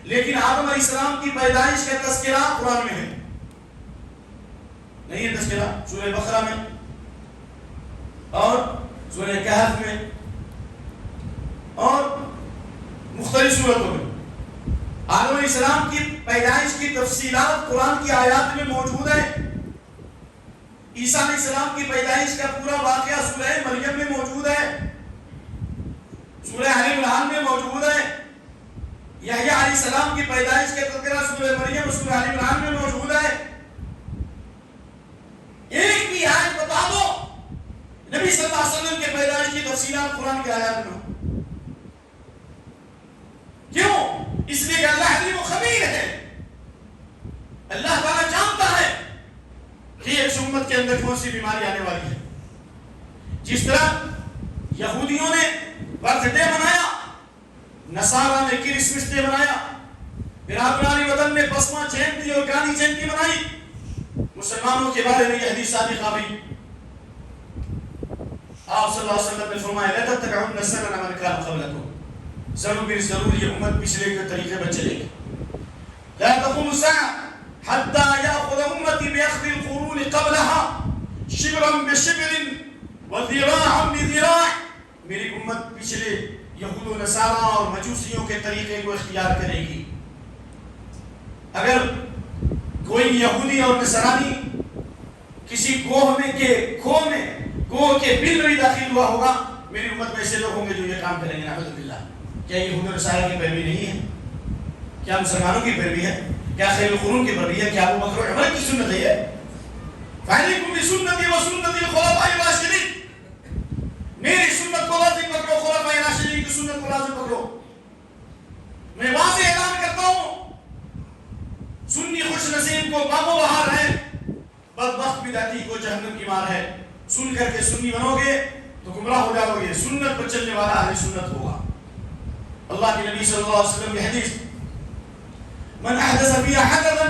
لیکن آدم علیہ السلام کی پیدائش کا تذکرہ قرآن میں ہے نہیں ہے؟ تذکرہ سورہ بقرہ میں اور سورہ کہف میں اور مختلف سورتوں میں. آدم علیہ السلام کی پیدائش کی تفصیلات قرآن کی آیات میں موجود ہے. عیسیٰ علیہ السلام کی پیدائش کا پورا واقعہ سورہ مریم میں موجود ہے، سورہ آل عمران میں موجود ہے. یحییٰ علیہ السلام کی پیدائش کا تذکرہ سورہ مریم اور سورہ آل عمران میں موجود ہے. نبی صلی اللہ علیہ وسلم کے پیدائش کی تفصیلات قرآن کی آیات میں. کیوں؟ اس لیے کہ اللہ علیم و خبیر ہے. اللہ تعالیٰ جانتا ہے کہ ایک امت کے اندر کون سی بیماری آنے والی ہے. جس طرح یہودیوں نے برتھ ڈے منایا، نصارہ نے کرسمس ڈے منایا، برادران وطن نے بسمہ جینتی اور گاندھی جینتی منائی. مسلمانوں کے بارے میں یہ حدیث صادقہ بھی آپ صلی اللہ علیہ وسلم نے فرمایا لا تتبعن سنن من كان قبلكم، ضرور یہ امت پچھلے کے طریقے پر چلے گی. لا تقوم الساعة حتى يأخذ أمتي بأخذ القرون قبلها شبرا بشبر وذراعا بذراع. میری امت پچھلے یہود و نصارہ اور مجوسیوں کے طریقے کو اختیار کرے گی. اگر کوئی یہودی اور نصرانی کسی گوہ کے بل میں داخل ہوا ہوگا، میری امت میں ایسے لوگ ہوں گے جو یہ کام کریں گے. نعوذ باللہ. کیا یہود و نصارہ کی پیروی نہیں ہے؟ کیا مسلمانوں کی پیروی ہے؟ کیا خیر القرون کی پیروی ہے؟ کیا ابو بکر و عمر کی سنت ہے یہ؟ فعلیکم بسنتی و سنت الخلفاء الراشدین. میری سنت کو لازم پکڑو، خلفاء راشدین کی سنت کو لازم پکڑو. میں واضح اعلان کرتا ہوں، سنی خوش نصیب کو باب و بہار ہے، بدبخت بدعتی کو جہنم کی مار ہے. سن کر کے سنی بنو گے تو گمراہ ہو جاؤ گے. سنت پر چلنے والا اہل سنت ہوگا. اللہ کے نبی صلی اللہ علیہ وسلم کی حدیث من احدث فيها حدثا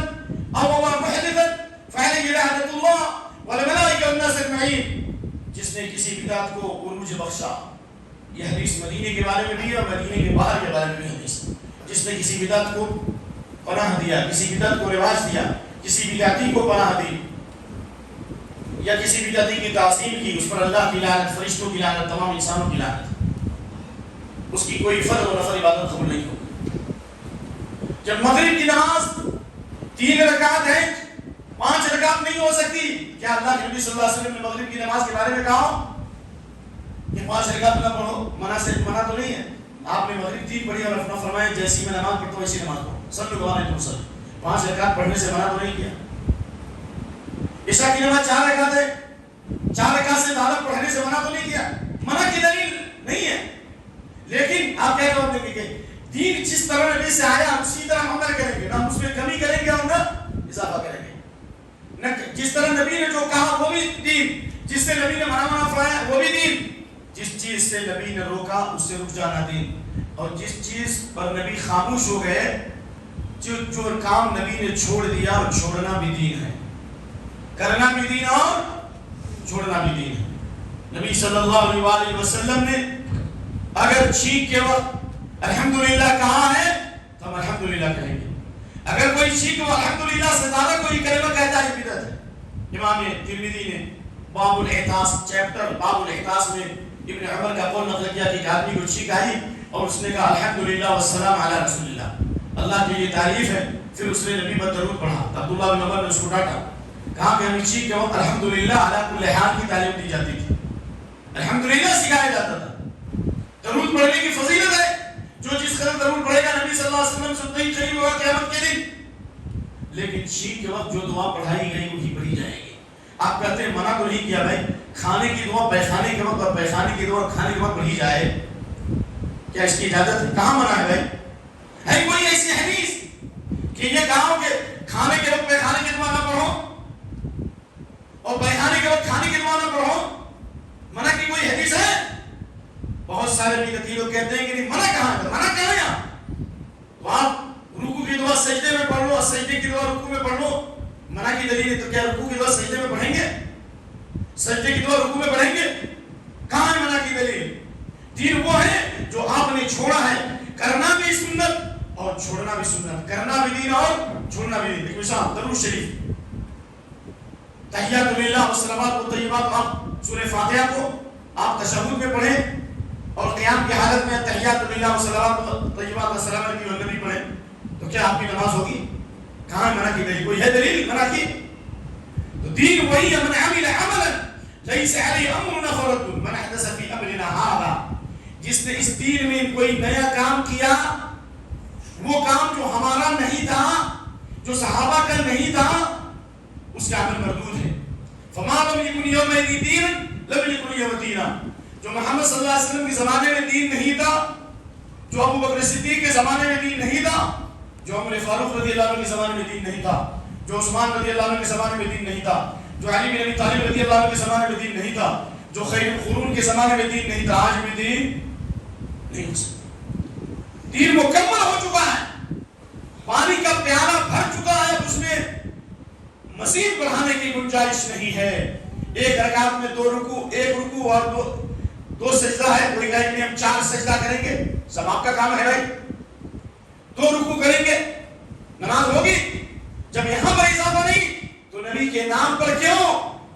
او هو محدثا فعليه لعنة الله والملائكة والناس اجمعين. جس نے کسی بدعت کو عروج بخشا، یہ حدیث مدینے کے بارے میں بھی ہے اور مدینے کے باہر کے بارے میں بھی حدیث. جس نے کسی بدعت کو پناہ دیا، کسی بدعت کو رواج دیا، کسی بدعتی کو پناہ دی یا کسی بدعتی کی تعظیم کی، اس پر اللہ کی لعنت، فرشتوں کی لعنت، تمام انسانوں کی لعنت. اس کی کوئی فرض و نفل عبادت قبول نہیں ہوگی. جب مغرب کی نماز 3 رکعت ہے، 5 رکعت نہیں ہو سکتی، کیا اللہ کے نبی صلی اللہ علیہ وسلم نے مغرب کی نماز کے بارے میں کہا کہ 5 رکعت نہ پڑھو؟ منع تو نہیں ہے. آپ نے مغرب 3 پڑھی اور اپنا فرمایا جیسی میں نماز پڑھتا ہوں ایسی نماز پڑھو. سب لوگ علیہ وسلم 5 رکعت پڑھنے سے منع تو نہیں کیا. عشاء کی نماز 4 رکعت ہے، 4 رکعت سے زیادہ پڑھنے سے منع تو نہیں کیا. منع کی دلیل نہیں ہے. لیکن آپ کیا جواب دیں گے کہ دین جس طرح نبی سے آیا ہم اسی طرح عمل کریں گے، نہ ہم اس میں کمی کریں گے اور نہ اضافہ کریں گے. نہ جس طرح نبی نے جو کہا وہ بھی دین، جس سے نبی نے منع فرمایا وہ بھی دین، جس چیز سے نبی نے روکا اس سے رک جانا دین، اور جس چیز پر نبی خاموش ہو گئے، جو کام نبی نے چھوڑ دیا اور چھوڑنا بھی دین ہے. کرنا بھی دین اور چھوڑنا بھی دین ہے. نبی صلی اللہ علیہ وآلہ وسلم نے اگر چھینک کے وقت الحمدللہ کہا ہے تو ہم الحمدللہ کہیں گے. اگر کوئی چھینک وہ الحمدللہ سے زیادہ کوئی کلمہ کہتا ہے بدعت ہے. امام ترمذی نے باب الاحتاس چیپٹر باب الاحتاس میں ابن عمر کا قول نقل کیا کہ ایک آدمی کو چھینک آئی اور اس نے کہا الحمدللہ والسلام علی رسول اللہ، اللہ کی یہ تعریف ہے. پھر اس نے نبی پر درود پڑھا. عبداللہ بن عمر نے اس کو ڈانٹا، کہا کہ ہمیں چھینک کے وقت الحمدللہ علی کل حال کی تعلیم دی جاتی تھی، الحمدللہ سکھایا جاتا تھا. درود پڑھنے کی فضیلت ہے. جو جس قدر درود پڑھے گا نبی صلی اللہ علیہ وسلم سے اتنا ہی قریب ہوگا قیامت کے دن. لیکن چھینک کے وقت جو دعا پڑھائی گئی وہی پڑھی جائے گی. آپ کہتے ہیں منع تو نہیں کیا بھائی، کھانے کی دعا پیخانے کے وقت اور پیخانے کی دعا کھانے کے وقت پڑھی جائے، کیا اس کی اجازت ہے؟ کہاں منع ہے بھائی؟ ہے کوئی ایسی حدیث کہ یہ کہا کہ کھانے کے وقت پیخانے کی دعا نہ پڑھو اور پیخانے کے وقت کھانے کی دعا نہ پڑھو؟ منع کی کوئی حدیث ہے؟ بہت سارے بدعتی لوگ کہتے ہیں کہ نہیں منع کہاں ہے؟ منع کہاں ہے یہاں؟ تو آپ رکوع کی دعا سجدے میں پڑھ لو اور سجدے کی دعا رکوع میں پڑھ لو. منع کی دلیل ہے تو کیا رکوع کی دعا سجدے میں پڑھیں گے؟ سجدے کی دعا رکوع میں پڑھیں گے؟ کہاں ہے منع کی دلیل؟ دین وہ ہے جو آپ نے چھوڑا ہے. کرنا بھی سنت اور چھوڑنا بھی سنت، کرنا بھی دین اور چھوڑنا بھی دین. مثال درود شریف، تحیات للہ والصلوات والطیبات، آپ سورہ فاتحہ کو آپ تشہد میں پڑھیں اور قیام کی حالت میں تحیات للہ والصلوات والطیبات والسلام علیکم والنبی پڑھیں تو کیا آپ کی نماز ہوگی؟ کہاں منع کی دلیل؟ کوئی ہے دلیل منع کی؟ تو دین وہی ہے، من عمل عملا لیس علیہ امرنا فرد من احدث فی امرنا ھذا. جس نے اس دین میں کوئی نیا کام کیا، وہ کام جو ہمارا نہیں تھا، جو صحابہ کا نہیں تھا، اس کا عمل مردود ہے. فما لم یکن یومئذ دینا لم يكن يهودينا. جو محمد صلی اللہ علیہ وسلم کے زمانے میں دین نہیں تھا، جو ابو بکر صدیق کے زمانے میں دین نہیں تھا، جو عمر فاروق رضی اللہ عنہ کے زمانے میں دین نہیں تھا، جو عثمان رضی اللہ عنہ کے زمانے میں دین نہیں تھا، جو علی بن ابی طالب رضی اللہ عنہ کے زمانے میں دین نہیں تھا، جو خیر القرون کے زمانے میں دین نہیں تھا، آج بھی دین نہیں ہو سکتا. دین مکمل ہو چکا ہے، پانی کا پیالہ بھر چکا ہے، اس میں مزید بڑھانے کی گنجائش نہیں ہے. ایک رکعت میں ایک رکوع اور دو سجدہ ہے. کوئی کہے کہ ہم 4 سجدہ کریں گے، سب آپ کا کام ہے بھائی. 2 رکوع کریں گے، نماز ہوگی. جب یہاں پر اضافہ نہیں تو نبی کے نام پر کیوں؟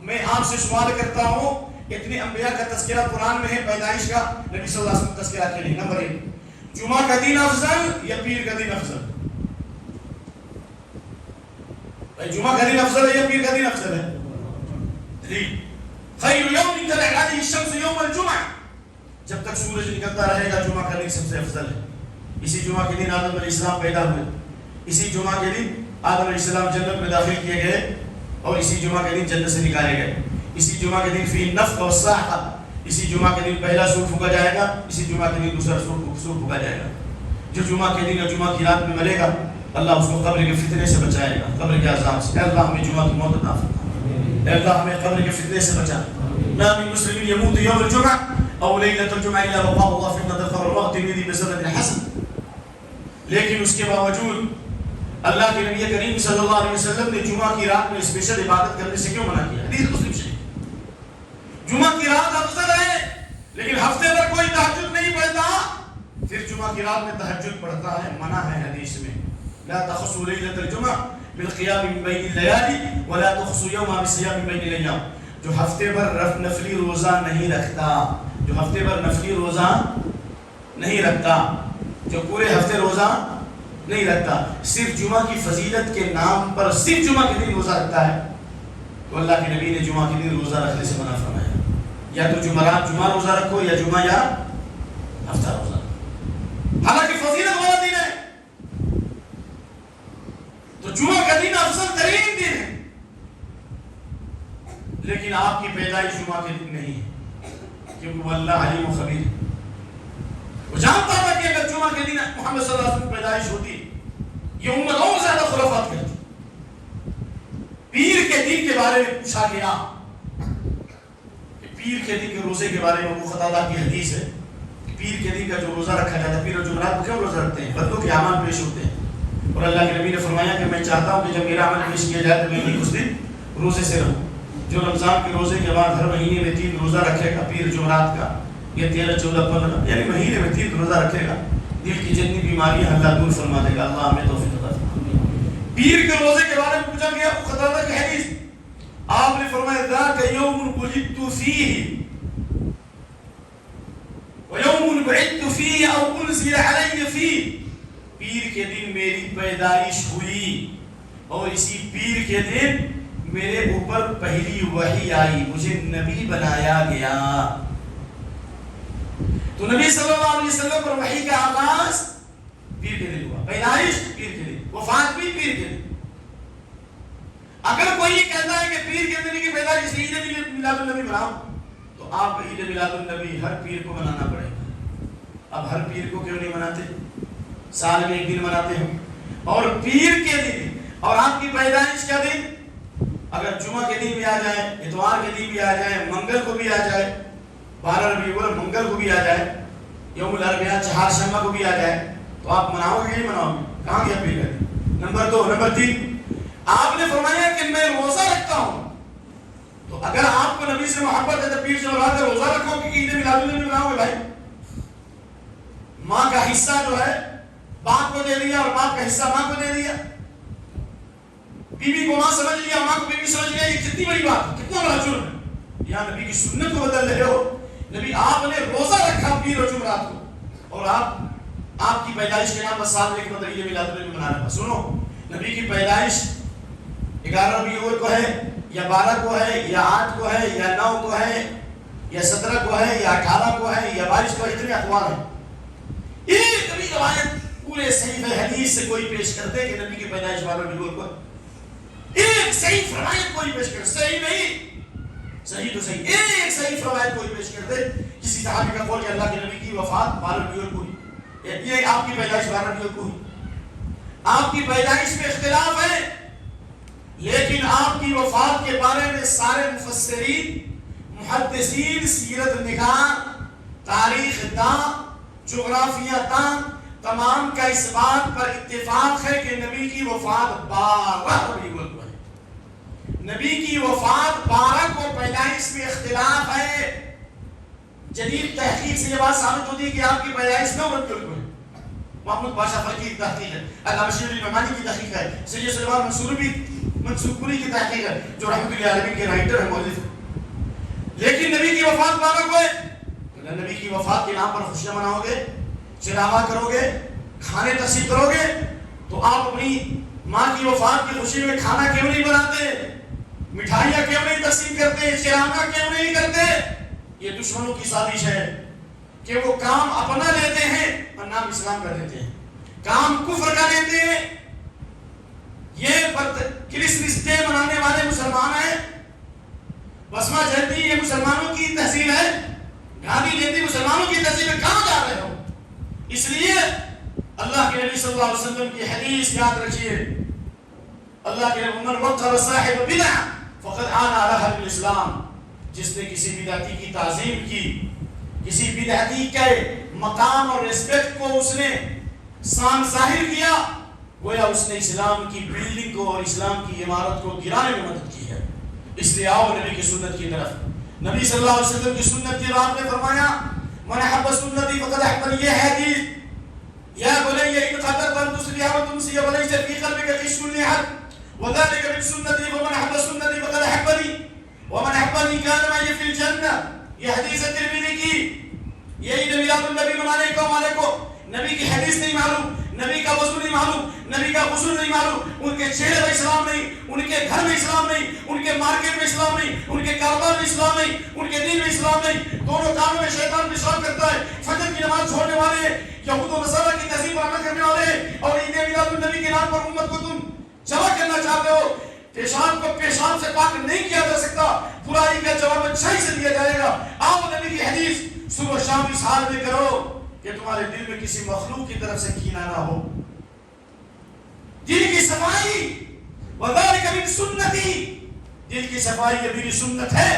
میں آپ سے سوال کرتا ہوں، اتنے انبیاء کا تذکرہ قرآن میں ہے، پیدائش کا نبی صلی اللہ علیہ وسلم تذکرہ کیوں نہیں؟ نمبر 1، جمعہ کا دن افضل یا پیر کا دن افضل؟ جمعہ کا دن افضل ہے یا پیر کا دن افضل ہے؟ خیر یوم طلعت علیہ الشمس یوم الجمعہ. جب تک سورج نکلتا رہے گا جمعہ کا دن سب سے افضل ہے. اسی جمعہ کے دن آدم علیہ السلام پیدا ہوئے، اسی جمعہ کے دن آدم علیہ السلام جنت میں داخل کیے گئے اور اسی جمعہ کے دن جنت سے نکالے گئے. اسی جمعہ کے دن فی النفخ والصاعقہ، اسی جمعہ کے دن پہلا سور پھونکا جائے گا، اسی جمعہ کے دن دوسرا سور پھونکا جائے گا. جو جمعہ کے دن اور جمعہ کی رات میں مرے گا اللہ اس کو قبر کے فتنے سے بچائے گا، قبر کے عذاب سے. اے اللہ ہمیں جمعہ کی موت عطا فرما، اے اللہ ہمیں قبر کے فتنے سے بچا. ما من مسلم يموت يوم الجمعة أو ليلة الجمعة إلا وقاه الله فتنة القبر رواه الترمذي بسند حسن. لیکن اس کے باوجود اللہ کے نبی کریم صلی اللہ علیہ وسلم نے جمعہ کی رات میں اسپیشل عبادت کرنے سے کیوں منع کیا؟ حدیث مسلم شریف. جمعہ کی رات افضل ہے لیکن ہفتے پر کوئی تہجد نہیں پڑھتا، پھر جمعہ کی رات میں تہجد پڑھتا ہے، منع ہے حدیث میں. لا تخصوا ليلة الجمعة بالقيام من بين الليالي ولا تخصوا يومها بالصيام من بين الايام. جو ہفتے پر نفلی روزہ نہیں رکھتا، جو ہفتے پر نفلی روزہ نہیں رکھتا، جو پورے ہفتے روزہ نہیں رکھتا، صرف جمعہ کی فضیلت کے نام پر صرف جمعہ کے دن روزہ رکھتا ہے، تو اللہ کے نبی نے جمعہ کے دن روزہ رکھنے سے منع فرمایا. یا تو جمعرات جمعہ روزہ رکھو یا جمعہ یا ہفتہ روزہ. حالانکہ فضیلت والا دن ہے، تو جمعہ کا دن افضل ترین دن ہے، لیکن آپ کی پیدائش جمعہ کے دن نہیں ہے، کیونکہ وہ اللہ علیم و خبیر ہے. وہ جانتا تھا کہ اگر جمعہ کے دن محمد صلی اللہ علیہ وسلم پیدائش ہوتی یہ امت اور زیادہ خرافات کرتی. پیر کے دن کے بارے میں پوچھا گیا کہ پیر کے دن کے روزے کے بارے میں ابو قتادہ کی حدیث ہے کہ پیر کے دن کا جو روزہ رکھا جاتا ہے، پیر اور جمعرات کو کیوں روزہ رکھتے ہیں؟ بندوں کے اعمال پیش ہوتے ہیں، اور اللہ کے نبی نے فرمایا کہ میں چاہتا ہوں کہ جب میرا عمل پیش کیا جائے تو میں بھی کچھ دن روزے سے رہوں. جو رمضان کے روزے کے بعد ہر مہینے میں 3 روزہ رکھے گا پیر جمعرات کا، یہ 13 14 15 یعنی مہینے میں 3 روزہ رکھے گا، دل کی جتنی بیماریاں اللہ دور فرما دے گا. اللہ ہمیں توفیق عطا فرمائے. پیر کے روزے کے بارے میں پوچھا گیا ابو قتادہ کی حدیث، آپ نے فرمایا ذاک یوم ولدت فیہ ویوم بعثت فیہ او انزل علی فیہ. پیر کے دن میری پیدائش ہوئی اور اسی پیر کے دن میرے اوپر پہلی وحی آئی، مجھے نبی بنایا گیا. تو نبی صلی اللہ علیہ وسلم پر وحی کا آغاز پیر کے دن ہوا، پیدائش پیر کے دن، وفات بھی پیر کے دن. اگر کوئی یہ کہتا ہے کہ پیر کے دن کی پیدائش عید میلاد النبی مناؤ، تو آپ عید میلاد النبی ہر پیر کو منانا پڑے گا. اب ہر پیر کو کیوں نہیں مناتے؟ سال میں 1 دن مناتے ہو. اور پیر کے دن اور آپ کی پیدائش کا دن اگر جمعہ کے دن بھی آ جائے، اتوار کے دن بھی آ جائے، منگل کو بھی آ جائے، 12 ربیع الاول منگل کو بھی آ جائے، یوم الاربعاء چہارشنبہ کو بھی آ جائے، تو آپ مناؤ گے نہیں مناؤ گے؟ کہاں گیا پیر کا دن؟ نمبر 2. نمبر 3، آپ نے فرمایا کہ میں روزہ رکھتا ہوں، تو اگر آپ کو نبی سے محبت ہے تو پیر سے مراد روزہ رکھو کہ عید میلاد النبی مناؤ گے؟ بھائی ماں کا حصہ جو ہے باپ کو دے دیا اور باپ کا حصہ ماں کو دے دیا، بیوی کو ماں سمجھ لیا، ماں کو بیوی سمجھ لیا، یہ کتنی بڑی بات ہے، کتنا بڑا جرم ہے. یہاں نبی کی سنت کو بدل رہے ہو. نبی آپ نے روزہ رکھا پیر اور جمعرات کو، اور آپ کی پیدائش کے نام پر سال میں مطلب عید میلاد النبی منا رہا. سنو، نبی کی پیدائش 11 ربیع الاول کو ہے یا 12 کو ہے یا 8 کو ہے یا 9 کو ہے یا 17 کو ہے یا 18 کو ہے یا 22 کو ہے، اتنے اقوال ہیں. ایک کبھی روایت پورے صحیح حدیث سے کوئی پیش کرتے کہ نبی کی پیدائش 12 ربیع الاول کو، ایک صحیح روایت کوئی پیش کر، صحیح نہیں، صحیح تو صحیح، ایک صحیح روایت کوئی پیش کر دے کسی صحابی کا قول کہ اللہ کے نبی کی وفات 12 ربیع کو ہوئی، یہ آپ کی پیدائش 12 ربیع کو ہوئی، آپ کی پیدائش میں اختلاف ہے، لیکن آپ کی وفات کے بارے میں سارے مفسرین، محدثین، سیرت نگار، تاریخ داں، جغرافیہ داں، تمام کا اس بات پر اتفاق ہے کہ نبی کی وفات 12 ربیع الاول کو ہے۔ نبی کی وفات 12 کو پیدائش میں اختلاف ہے۔ جدید تحقیق سے یہ بات ثابت ہوتی ہے کہ آپ کی پیدائش 9 ربیع الاول کو ہے۔ محمود بادشاہ فرقی کی تحقیق ہے، علامہ شبلی نعمانی کی تحقیق ہے، سید سلیمان منصوری کی تحقیق ہے جو رحمۃ اللہ علیہ کے رائٹر ہیں، مؤلف ہیں۔ لیکن نبی کی وفات 12 کو ہے۔ نبی کی وفات کے نام پر خوشیاں مناؤ گے، چراغاں کرو گے، کھانے تقسیم کرو گے، تو آپ اپنی ماں کی وفات کی خوشی میں کھانا کیوں نہیں بناتے، مٹھائیاں کیوں نہیں تقسیم کرتے، چراغاں کیوں نہیں کرتے؟ یہ دشمنوں کی سازش ہے کہ وہ کام اپنا لیتے ہیں اور نام اسلام کا دیتے ہیں، کام کفر کا لیتے ہیں۔ یہ کرسمس ڈے منانے والے مسلمان ہیں، بسمہ جینتی یہ مسلمانوں کی تہذیب ہے، گاندھی جینتی مسلمانوں کی تہذیب ہے، کہاں جا رہے ہو؟ اس لیے اللہ کے نبی صلی اللہ علیہ وسلم کی حدیث یاد رکھیے، اللہ کے نبی من وقر صاحب بدع فقد آن علی حرب الاسلام، جس نے کسی بدعتی کی تعظیم کی، کسی بدعتی کے مقام اور ریسپیکٹ کو اس نے شان ظاہر کیا، گویا اس نے اسلام کی بلڈنگ کو اور اسلام کی عمارت کو گرانے میں مدد کی ہے۔ اس لیے آؤ نبی کی سنت کی طرف۔ نبی صلی اللہ علیہ وسلم کی سنت کی رات میں فرمایا من احب سنتی فقد احبنی، یہ حدیث یا بنی ان قدرت ان تصلح وتمسي وليس في قلبك غش لأحد وذلك من سنتي ومن احب سنتي فقد احبني ومن احبني كان معي في الجنة۔ یہ حدیث ترمذی کی، یہی میلاد النبی منانے کو والے کو نبی کی حدیث نہیں معلوم، نبی کا وضو نہیں معلوم، نبی کا غسل نہیں معلوم، ان کے چہرے میں اسلام نہیں، ان کے گھر میں اسلام نہیں، ان کے مارکیٹ میں اسلام نہیں، ان کے کاروبار میں اسلام نہیں، ان کے دین میں اسلام نہیں، دونوں کاموں میں شیطان پیشاب کرتا ہے۔ فجر کی نماز چھوڑنے والے، یہود و نصارہ کی تہذیب پر عمل کرنے والے، اور عید میلاد النبی کے نام پر امت کو تم جمع کرنا چاہتے ہو۔ پیشاب کو پیشاب سے پاک نہیں کیا جا سکتا، برائی کا جواب اچھائی سے دیا جائے گا۔ آپ نبی کی حدیث صبح و شام اس حال میں کرو کہ تمہارے دل میں کسی مخلوق کی طرف سے کینہ نہ ہو۔ دل کی صفائی وذالک من سنتی، دل کی صفائی یہ میری سنت ہے۔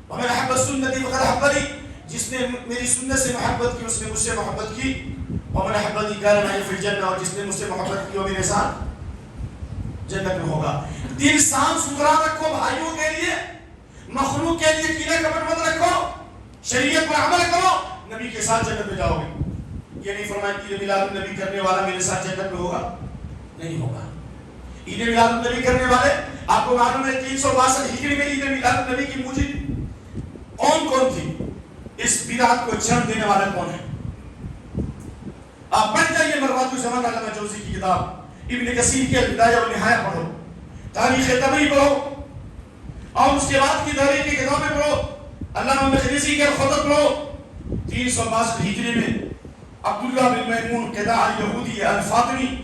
ومن احب سنتی فقد احبنی، جس نے میری سنت سے محبت کی اس نے مجھ سے محبت کی۔ ومن احبنی کان معی فی الجنہ، اور جس نے مجھ سے محبت کی وہ میرے ساتھ جنت میں ہوگا۔ دل صاف ستھرا رکھو بھائیوں کے لیے، مخلوق کے لیے کینہ کپٹ مت رکھو، شریعت پر عمل کرو، نبی کے ساتھ جنت میں جاؤ گے۔ یہ نہیں فرمایا کہ میلاد النبی کرنے والا میرے ساتھ جنت میں ہوگا، نہیں ہوگا۔ عید میلاد النبی کرنے والے، آپ کو معلوم ہے 362 ہجری میں عید میلاد النبی کی موجود کون تھی؟ اس بدعت کو جنم دینے والا کون ہے؟ آپ پڑھ جائیے مروات الزمان علامہ جوزی کی کتاب، ابن کثیر کی البدایہ والنہایہ پڑھو، تاریخ طبری پڑھو، اور اس کے بعد کی تاریخ کی کتابیں پڑھو، علامہ مقدسی کے خطب پڑھو۔ 362 ہجری میں عبداللہ بن میمون قداء یہودی الفاطمی،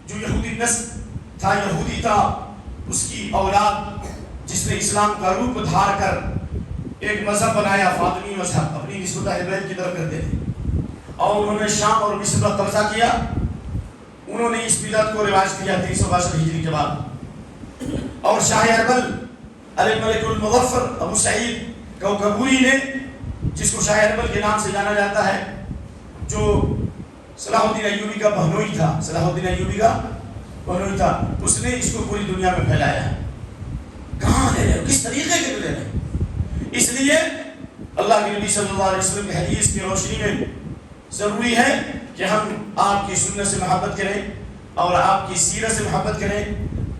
جو یہودی نسل تھا، یہودی تھا، اس کی اولاد جس نے اسلام کا روپ دھار کر ایک مذہب بنایا، فاطمی مذہب، اپنی نسبت اہل بیت کی طرف کرتے تھے، اور انہوں نے شام اور مصر پر قبضہ کیا۔ انہوں نے اس بدعت کو رواج دیا 362 ہجری کے بعد، اور شاہ اربل الملک المظفر ابو سعید کوکبوئی نے، جس کو شاہ اربل کے نام سے جانا جاتا ہے، جو صلاح الدین ایوبی کا بہنوئی تھا، صلاح الدین ایوبی کا بہنوئی تھا، اس نے اس کو پوری دنیا میں پھیلایا۔ کہاں لے رہے ہو، کس طریقے کے لے رہے ہیں؟ اس لیے اللہ کے نبی صلی اللہ علیہ وسلم کی حدیث کی روشنی میں ضروری ہے کہ ہم آپ کی سنت سے محبت کریں اور آپ کی سیرت سے محبت کریں،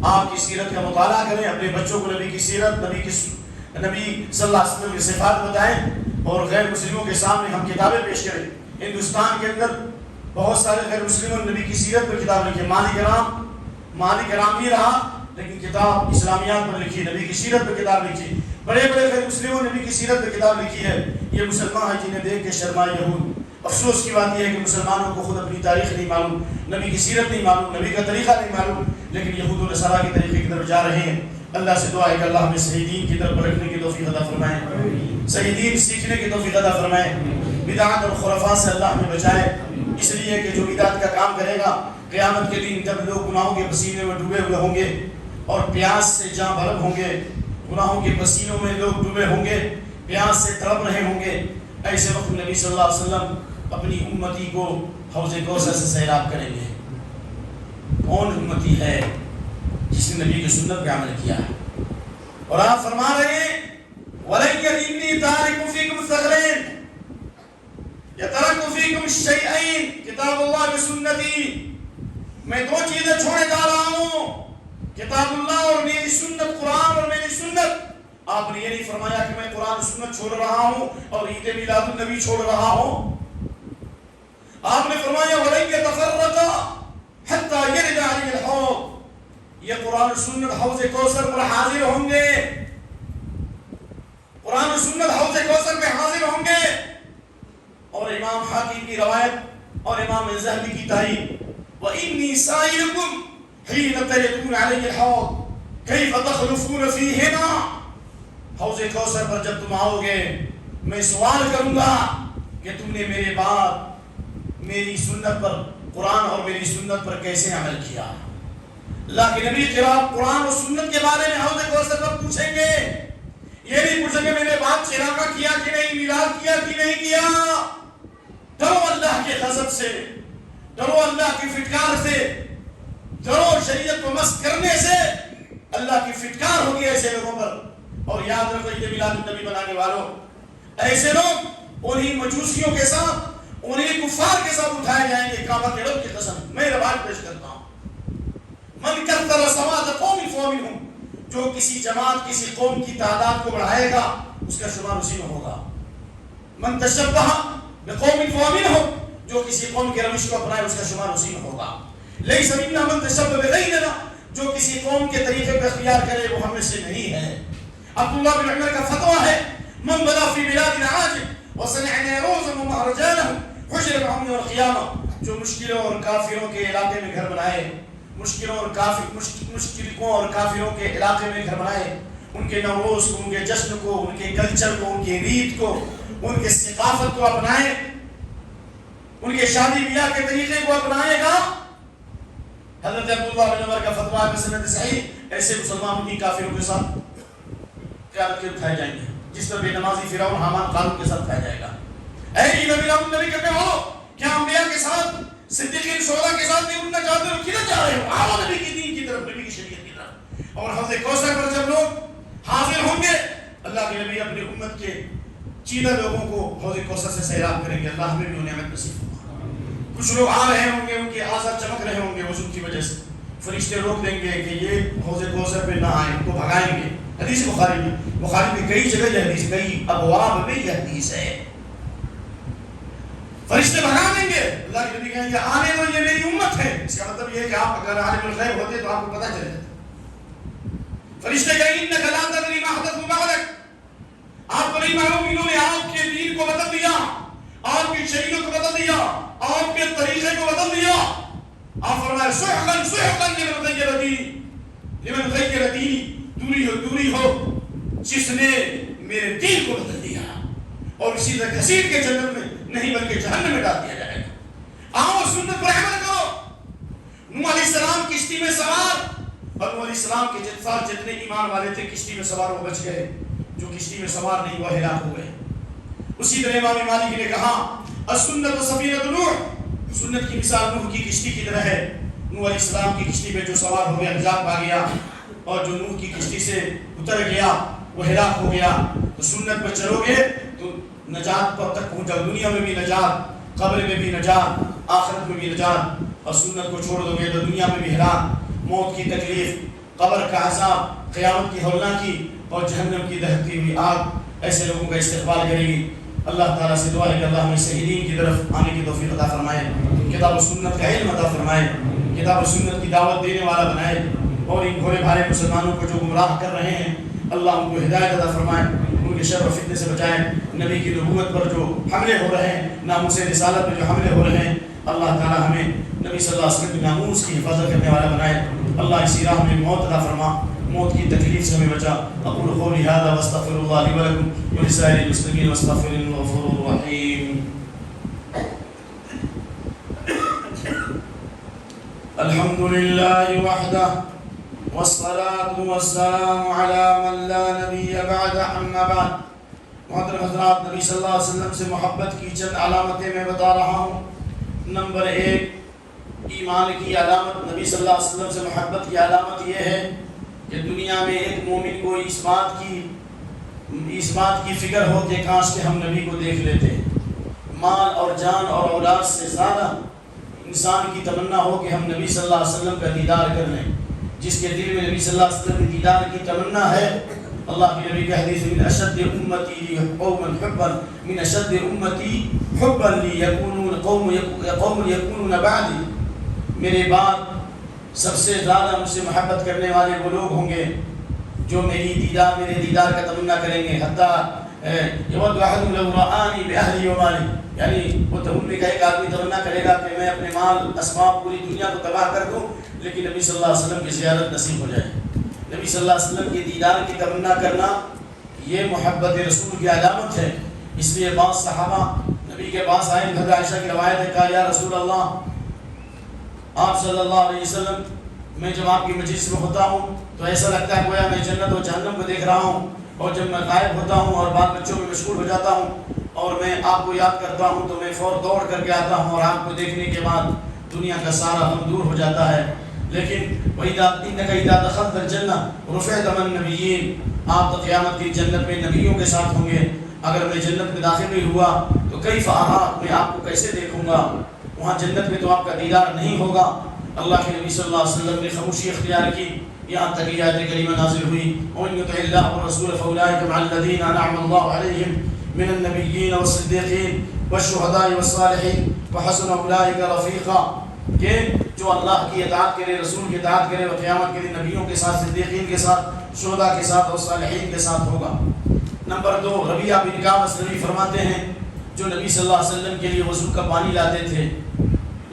آپ کی سیرت کا مطالعہ کریں، اپنے بچوں کو نبی کی سیرت، نبی صلی اللہ علیہ وسلم کی صفات بتائیں، اور غیر مسلموں کے سامنے ہم کتابیں پیش کریں۔ ہندوستان کے اندر بہت سارے غیر مسلموں نے نبی کی سیرت پر کتاب لکھی، مالک کرام بھی رہا لیکن کتاب اسلامیات پر لکھی، نبی کی سیرت پر کتاب لکھی، بڑے بڑے غیر مسلموں نے نبی کی سیرت پر کتاب لکھی ہے۔ یہ مسلمان ہیں جنہیں دیکھ کے شرمائے یہود۔ افسوس کی بات یہ ہے کہ مسلمانوں کو خود اپنی تاریخ نہیں معلوم، نبی کی سیرت نہیں معلوم، نبی کا طریقہ نہیں معلوم، لیکن یہود و نصارہ کے طریقے کی طرف جا رہے ہیں۔ اللہ سے دعا ہے کہ اللہ ہمیں صحیح دین کی طرف بڑھنے کی توفیق عطا فرمائے، صحیح دین سیکھنے کی توفیق عطا فرمائے، بدعات اور خرافات سے اللہ ہمیں بچائے، اس لیے کہ جو بدعات کا کام کرے گا قیامت کے دن جب لوگ گناہوں کے پسینے میں ڈوبے ہوئے ہوں گے اور پیاس سے جاں بھرب ہوں گے، گناہوں کے پسینوں میں لوگ ڈوبے ہوں گے، پیاس سے تڑپ رہے ہوں گے، ایسے وقت نبی صلی اللہ علیہ وسلم اپنی امتی کو حوض کوثر سے سیراب کریں گے۔ کون امتی ہے جس نے نبی کی سنت پہ عمل کیا ہے؟ اور آپ فرما رہے ہیں وَلَنْ يَرِنِّي تَارِكُ فِيكُمْ ثَغْلَيْنِ يَتَرَكُ فِيكُمْ الشَّيْئَيْنِ کتاب اللہ بسنتی، میں دو چیزیں چھوڑے جا رہا ہوں، کتاب اللہ اور میری سنت، قرآن اور میری سنت۔ آپ نے یہ نہیں فرمایا کہ میں قرآن و سنت چھوڑ رہا ہوں اور عید میلاد النبی چھوڑ رہا ہوں۔ آپ نے فرمایا وَلَنْ يَتَفَرَّقَا حَتَّى يَرِدَ عَلَيْهِ الْحَوْض، یہ قرآن و سنت حوض کوثر پر حاضر ہوں گے، قرآن و سنت حوض کوثر میں حاضر ہوں گے۔ اور امام حاکم کی روایت اور امام ذہبی کی تحریر وَإِنِّي سَائِلُكُمْ حِينَ تَرِدُونَ عَلَيْهِ الْحَوْض كَيْفَ تَخْلُفُونَ فِيهِمَا، حوض کوثر پر جب تم آؤ گے میں سوال کروں گا کہ تم نے میرے بعد میری سنت پر، قرآن اور میری سنت پر کیسے عمل کیا۔ اللہ کے نبی قرآن و سنت کے بارے میں حوض کوثر پر پوچھیں گے، یہ نہیں پوچھیں گے میرے بعد چراغا کیا کہ نہیں، میلاد کیا کہ نہیں کیا۔ ڈرو اللہ کے غضب سے، ڈرو اللہ کی فٹکار سے، ڈرو شریعت کو مست کرنے سے، اللہ کی فٹکار ہوگی ایسے لوگوں پر۔ اور یاد رکھو عید میلاد النبی بنانے والوں، ایسے لوگ انہی مجوسیوں کے ساتھ، انہی کفار کے ساتھ اٹھائے جائیں گے۔ کعبہ کے رب کی قسم میں روایت پیش کرتا ہوں، من کثر سواد قوم فمنهم، جو کسی جماعت، کسی قوم کی تعداد کو بڑھائے گا اس کا شمار اسی میں ہوگا۔ من تشبہ بقوم فمنهم، جو کسی قوم کے روش کو اپنائے اس کا شمار اسی میں ہوگا۔ لیس منا من تشبہ بغیرنا، جو کسی قوم کے طریقے پر اختیار کرے وہ ہم میں سے نہیں ہے۔ عبداللہ بن عمر کا فتویٰ ہے من بدا فی بلاد عاجم وصنع نیروزا ومہرجانا حجر العمر والقیامہ، جو مشکلوں اور کافروں کے علاقے میں گھر بنائے، مشکلوں اور کافروں کے علاقے میں گھر بنائے، ان کے نوروز کو، ان کے جشن کو، ان کے کلچر کو، ان کے ریت کو، ان کے ثقافت کو اپنائے، ان کے شادی بیاہ کے طریقے کو اپنائے گا۔ حضرت عبداللہ بن عمر کا فتویٰ ہے بسند صحیح، ایسے مسلمان انہی کافروں کے ساتھ قیامت کے اٹھائے جائیں گے، جس طرح بے نمازی فرعون حامان قارون کے ساتھ اٹھایا جائے گا۔ اے عید میلاد النبی کرنے والو، کیا انبیاء کے ساتھ، صدیقین، شہداء کے ساتھ نہیں اٹھنا چاہتے ہو؟ کدھر جا رہے ہو؟ آؤ نبی کی دین کی طرف، نبی کی شریعت کی طرف۔ اور حوض کوثر پر جب لوگ حاضر ہوں گے، اللہ کے نبی اپنی امت کے چیدہ لوگوں کو حوض کوثر سے سیراب کریں گے۔ اللہ ہمیں بھی انہیں نعمت نصیب فرمائے۔ کچھ لوگ آ رہے ہوں گے، ان کے آثار چمک رہے ہوں گے وضو کی وجہ سے، فرشتے روک دیں گے کہ یہ حوض کوثر پہ نہ آئیں، ان کو بھگائیں گے۔ حدیث بخاری میں کئی جگہ یہ حدیث، کئی ابواب میں یہ حدیث ہے۔ فرشتے بھگا دیں گے، اللہ کے نبی کہیں گے آنے دو، یہ میری امت ہے۔ اس کا مطلب یہ ہے کہ آپ اگر عالم الغیب ہوتے تو آپ کو پتہ چل جاتا۔ فرشتے کہیں انک لا تدری ما حدث بعدک، آپ کو نہیں معلوم انہوں نے آپ کے دین کو بدل دیا، آپ کی شریعت کو بدل دیا، آپ کے طریقے کو بدل دیا۔ آپ فرمائے سحقا سحقا لمن غیر دینی، دوری ہو جس نے میرے دین کو بدل دیا، اور اسی طرح گھسیٹ کے جنت میں نہیں بلکہ جہنم میں ڈال دیا جائے گا۔ آؤ سنت پر عمل کرو۔ نوح علیہ السلام کشتی میں سوار، اور نوح علیہ السلام کے ساتھ جتنے ایمان والے تھے کشتی میں سوار وہ بچ گئے، جو کشتی میں سوار نہیں وہ ہلاک ہو گئے۔ اسی طرح امام مالک نے کہا السنت سفینۃ نوح، سنت کی مثال نوح کی کشتی کی طرح ہے۔ نوح علیہ السلام کی کشتی پہ جو سوار ہو گیا نجات پا گیا، اور جو نوح کی کشتی سے اتر گیا وہ ہلاک ہو گیا۔ تو سنت پر چلو گے تو نجات پر تک پہنچا، دنیا میں بھی نجات، قبر میں بھی نجات، آخرت میں بھی نجات۔ اور سنت کو چھوڑ دو گے تو دنیا میں بھی ہلاک، موت کی تکلیف، قبر کا عذاب، قیامت کی ہولناکی اور جہنم کی دہکتی ہوئی آگ ایسے لوگوں کا استقبال کرے گی۔ اللہ تعالیٰ سے دعا ہے کہ اللہ ہمیں صحیح دین کی طرف آنے کی توفیق عطا فرمائے، کتاب و سنت کا علم عطا فرمائے، کتاب و سنت کی دعوت دینے والا بنائے، اور ان بھولے بھالے مسلمانوں کو جو گمراہ کر رہے ہیں اللہ ان کو ہدایت عطا فرمائے، ان کے شر و فتنے سے بچائے۔ نبی کی نبوت پر جو حملے ہو رہے ہیں، ناموس رسالت پر جو حملے ہو رہے ہیں، اللہ تعالیٰ ہمیں نبی صلی اللہ علیہ وسلم کے ناموس کی حفاظت کرنے والا بنائے۔ اللہ اسی راہ میں موت عطا فرما، موت کی تکلیف سے ہمیں بچا. اقول قولی ھذا واستغفر اللہ لی ولکم ولسائر المسلمین واستغفر الغفور الرحیم. الحمد لله وحده والصلاة والسلام على من لا نبي بعد. اما بعد. محترم حضرات، نبی صلی اللہ علیہ وسلم سے محبت کی چند علامتیں میں بتا رہا ہوں. نمبر 1، ایمان کی علامت. نبی صلی اللہ علیہ وسلم سے محبت کی علامت یہ ہے کہ دنیا میں ایک مومن کو اس بات کی فکر ہو کہ کاش کہ ہم نبی کو دیکھ لیتے. مال اور جان اور اولاد سے زیادہ انسان کی تمنا ہو کہ ہم نبی صلی اللہ علیہ وسلم کا دیدار کر لیں. جس کے دل میں نبی صلی اللہ علیہ وسلم کے دیدار کی تمنا ہے، اللہ کے نبی کی حدیث من اشد امتی قوما حبا من اشد امتی حبا لی یکونون قوم یکونون بعدی. میرے بعد سب سے زیادہ مجھ سے محبت کرنے والے وہ لوگ ہوں گے جو میرے دیدار کا تمنا کریں گے. حتیٰ یود احد لو رآنی باہلی و مالی، یعنی وہ تمنا کا ایک آدمی تمنا کرے گا کہ میں اپنے مال اسباب پوری دنیا کو تباہ کر دوں لیکن نبی صلی اللہ علیہ وسلم کی زیارت نصیب ہو جائے. نبی صلی اللہ علیہ وسلم کے دیدار کی تمنا کرنا یہ محبت رسول کی علامت ہے. اس لیے بعض صحابہ نبی کے پاس آئے. حضرت عائشہ کی روایت ہے، کہا یا رسول اللہ، آپ صلی اللہ علیہ وسلم، میں جب آپ کی مجلس میں ہوتا ہوں تو ایسا لگتا ہے گویا میں جنت و جہنم کو دیکھ رہا ہوں، اور جب میں غائب ہوتا ہوں اور بال بچوں میں مشغول ہو جاتا ہوں اور میں آپ کو یاد کرتا ہوں تو میں فور دوڑ کر کے آتا ہوں اور آپ کو دیکھنے کے بعد دنیا کا سارا غم دور ہو جاتا ہے. لیکن وَإِذَا إِنَّكَ إِذَا دَخَلْتَ الْجَنَّةَ رُفِعْتَ مَعَ النَّبِيِّينَ. آپ تو قیامت کی جنت میں نبیوں کے ساتھ ہوں گے. اگر میں جنت میں داخل نہیں ہوا تو کیف أَرَاكَ، میں آپ کو کیسے دیکھوں گا؟ وہاں جنت میں تو آپ کا دیدار نہیں ہوگا. اللہ کے نبی صلی اللہ علیہ وسلم نے خاموشی اختیار کی یہاں تک یہ آیت کریمہ نازل ہوئی. وَمَن يُطِعِ اللَّهَ وَالرَّسُولَ فَأُولَٰئِكَ مَعَ الَّذِينَ أَنْعَمَ اللَّهُ عَلَيْهِم مِّنَ النَّبِيِّينَ وَالصِّدِّيقِينَ وَالشُّهَدَاءِ وَالصَّالِحِينَ وَحَسُنَ أُولَٰئِكَ رَفِيقًا. کہ جو اللہ کی اطاعت کرے، رسول کی اطاعت کرے، وہ قیامت کے دن نبیوں کے ساتھ، صدیقین کے ساتھ، شہداء کے ساتھ اور صالحین کے ساتھ ہوگا. نمبر 2، ربیعہ بن کعب اسلمی فرماتے ہیں جو نبی صلی اللہ علیہ وسلم کے لیے وضو کا پانی لاتے تھے،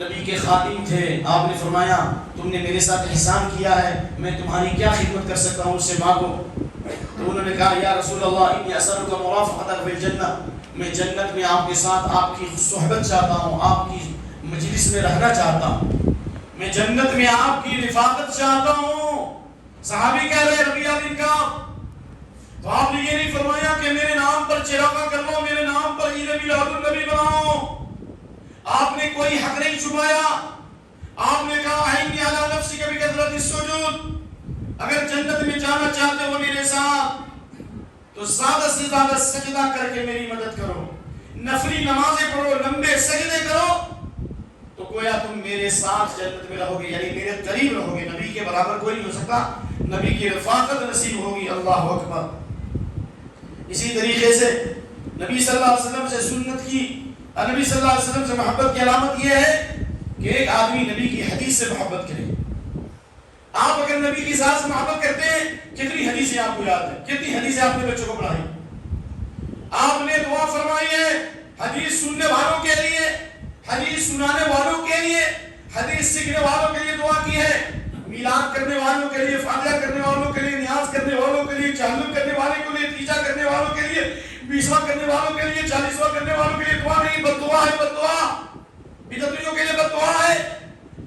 نبی کے خادم تھے. آپ نے فرمایا تم نے میرے ساتھ احسان کیا ہے، میں تمہاری کیا خدمت کر سکتا ہوں، اس سے مانگو. تو انہوں نے کہا یا رسول اللہ انی اسألک مرافقتک فی الجنہ، میں جنت میں آپ کے ساتھ آپ کی صحبت چاہتا ہوں، آپ کی مجلس میں رہنا چاہتا ہوں، میں جنت میں آپ کی رفاقت چاہتا ہوں. صحابی کہہ رہے ربیعہ بن کعب، تو آپ نے یہ نہیں فرمایا کہ میرے نام پر چراغاں کر لو، میرے نام پر عید میلاد النبی بناؤ. آپ نے کوئی حق نہیں چھپایا. آپ نے کہا اعنی علی نفسک بکثرۃ السجود، اگر جنت میں جانا چاہتے ہو میرے ساتھ تو زیادہ سے زیادہ سجدہ کر کے میری مدد کرو، نفلی نمازیں پڑھو، لمبے سجدے کرو، تو گویا تم میرے ساتھ جنت میں رہو گے، یعنی میرے قریب رہو گے. نبی کے برابر کوئی نہیں ہو سکتا، نبی کی رفاقت نصیب ہوگی. اللہ اکبر. اسی طریقے سے نبی صلی اللہ علیہ وسلم سے سنت کی، نبی صلی اللہ علیہ وسلم سے محبت کی علامت یہ ہے کہ ایک آدمی نبی کی حدیث سے محبت کرے. آپ اگر نبی کی ذات سے محبت کرتے ہیں، کتنی حدیثیں آپ کو یاد ہیں، کتنی حدیثیں آپ نے بچوں کو پڑھائی. آپ نے دعا فرمائی ہے حدیث سننے والوں کے لیے، حدیث سنانے والوں کے لیے، حدیث سیکھنے والوں کے لیے دعا کی ہے، میلاد کرنے والوں کے لیے، فاتحہ کرنے والوں کے لیے، نیاز کرنے والوں کے لیے، چہلم کرنے والے کے لیے، تیجا کرنے والوں کے لیے، 20واں کرنے والوں کے لیے، 40واں کرنے والوں کے لیے دعا نہیں، بد دعا ہے، بد دعا. بدعتیوں کے لیے بد دعا ہے.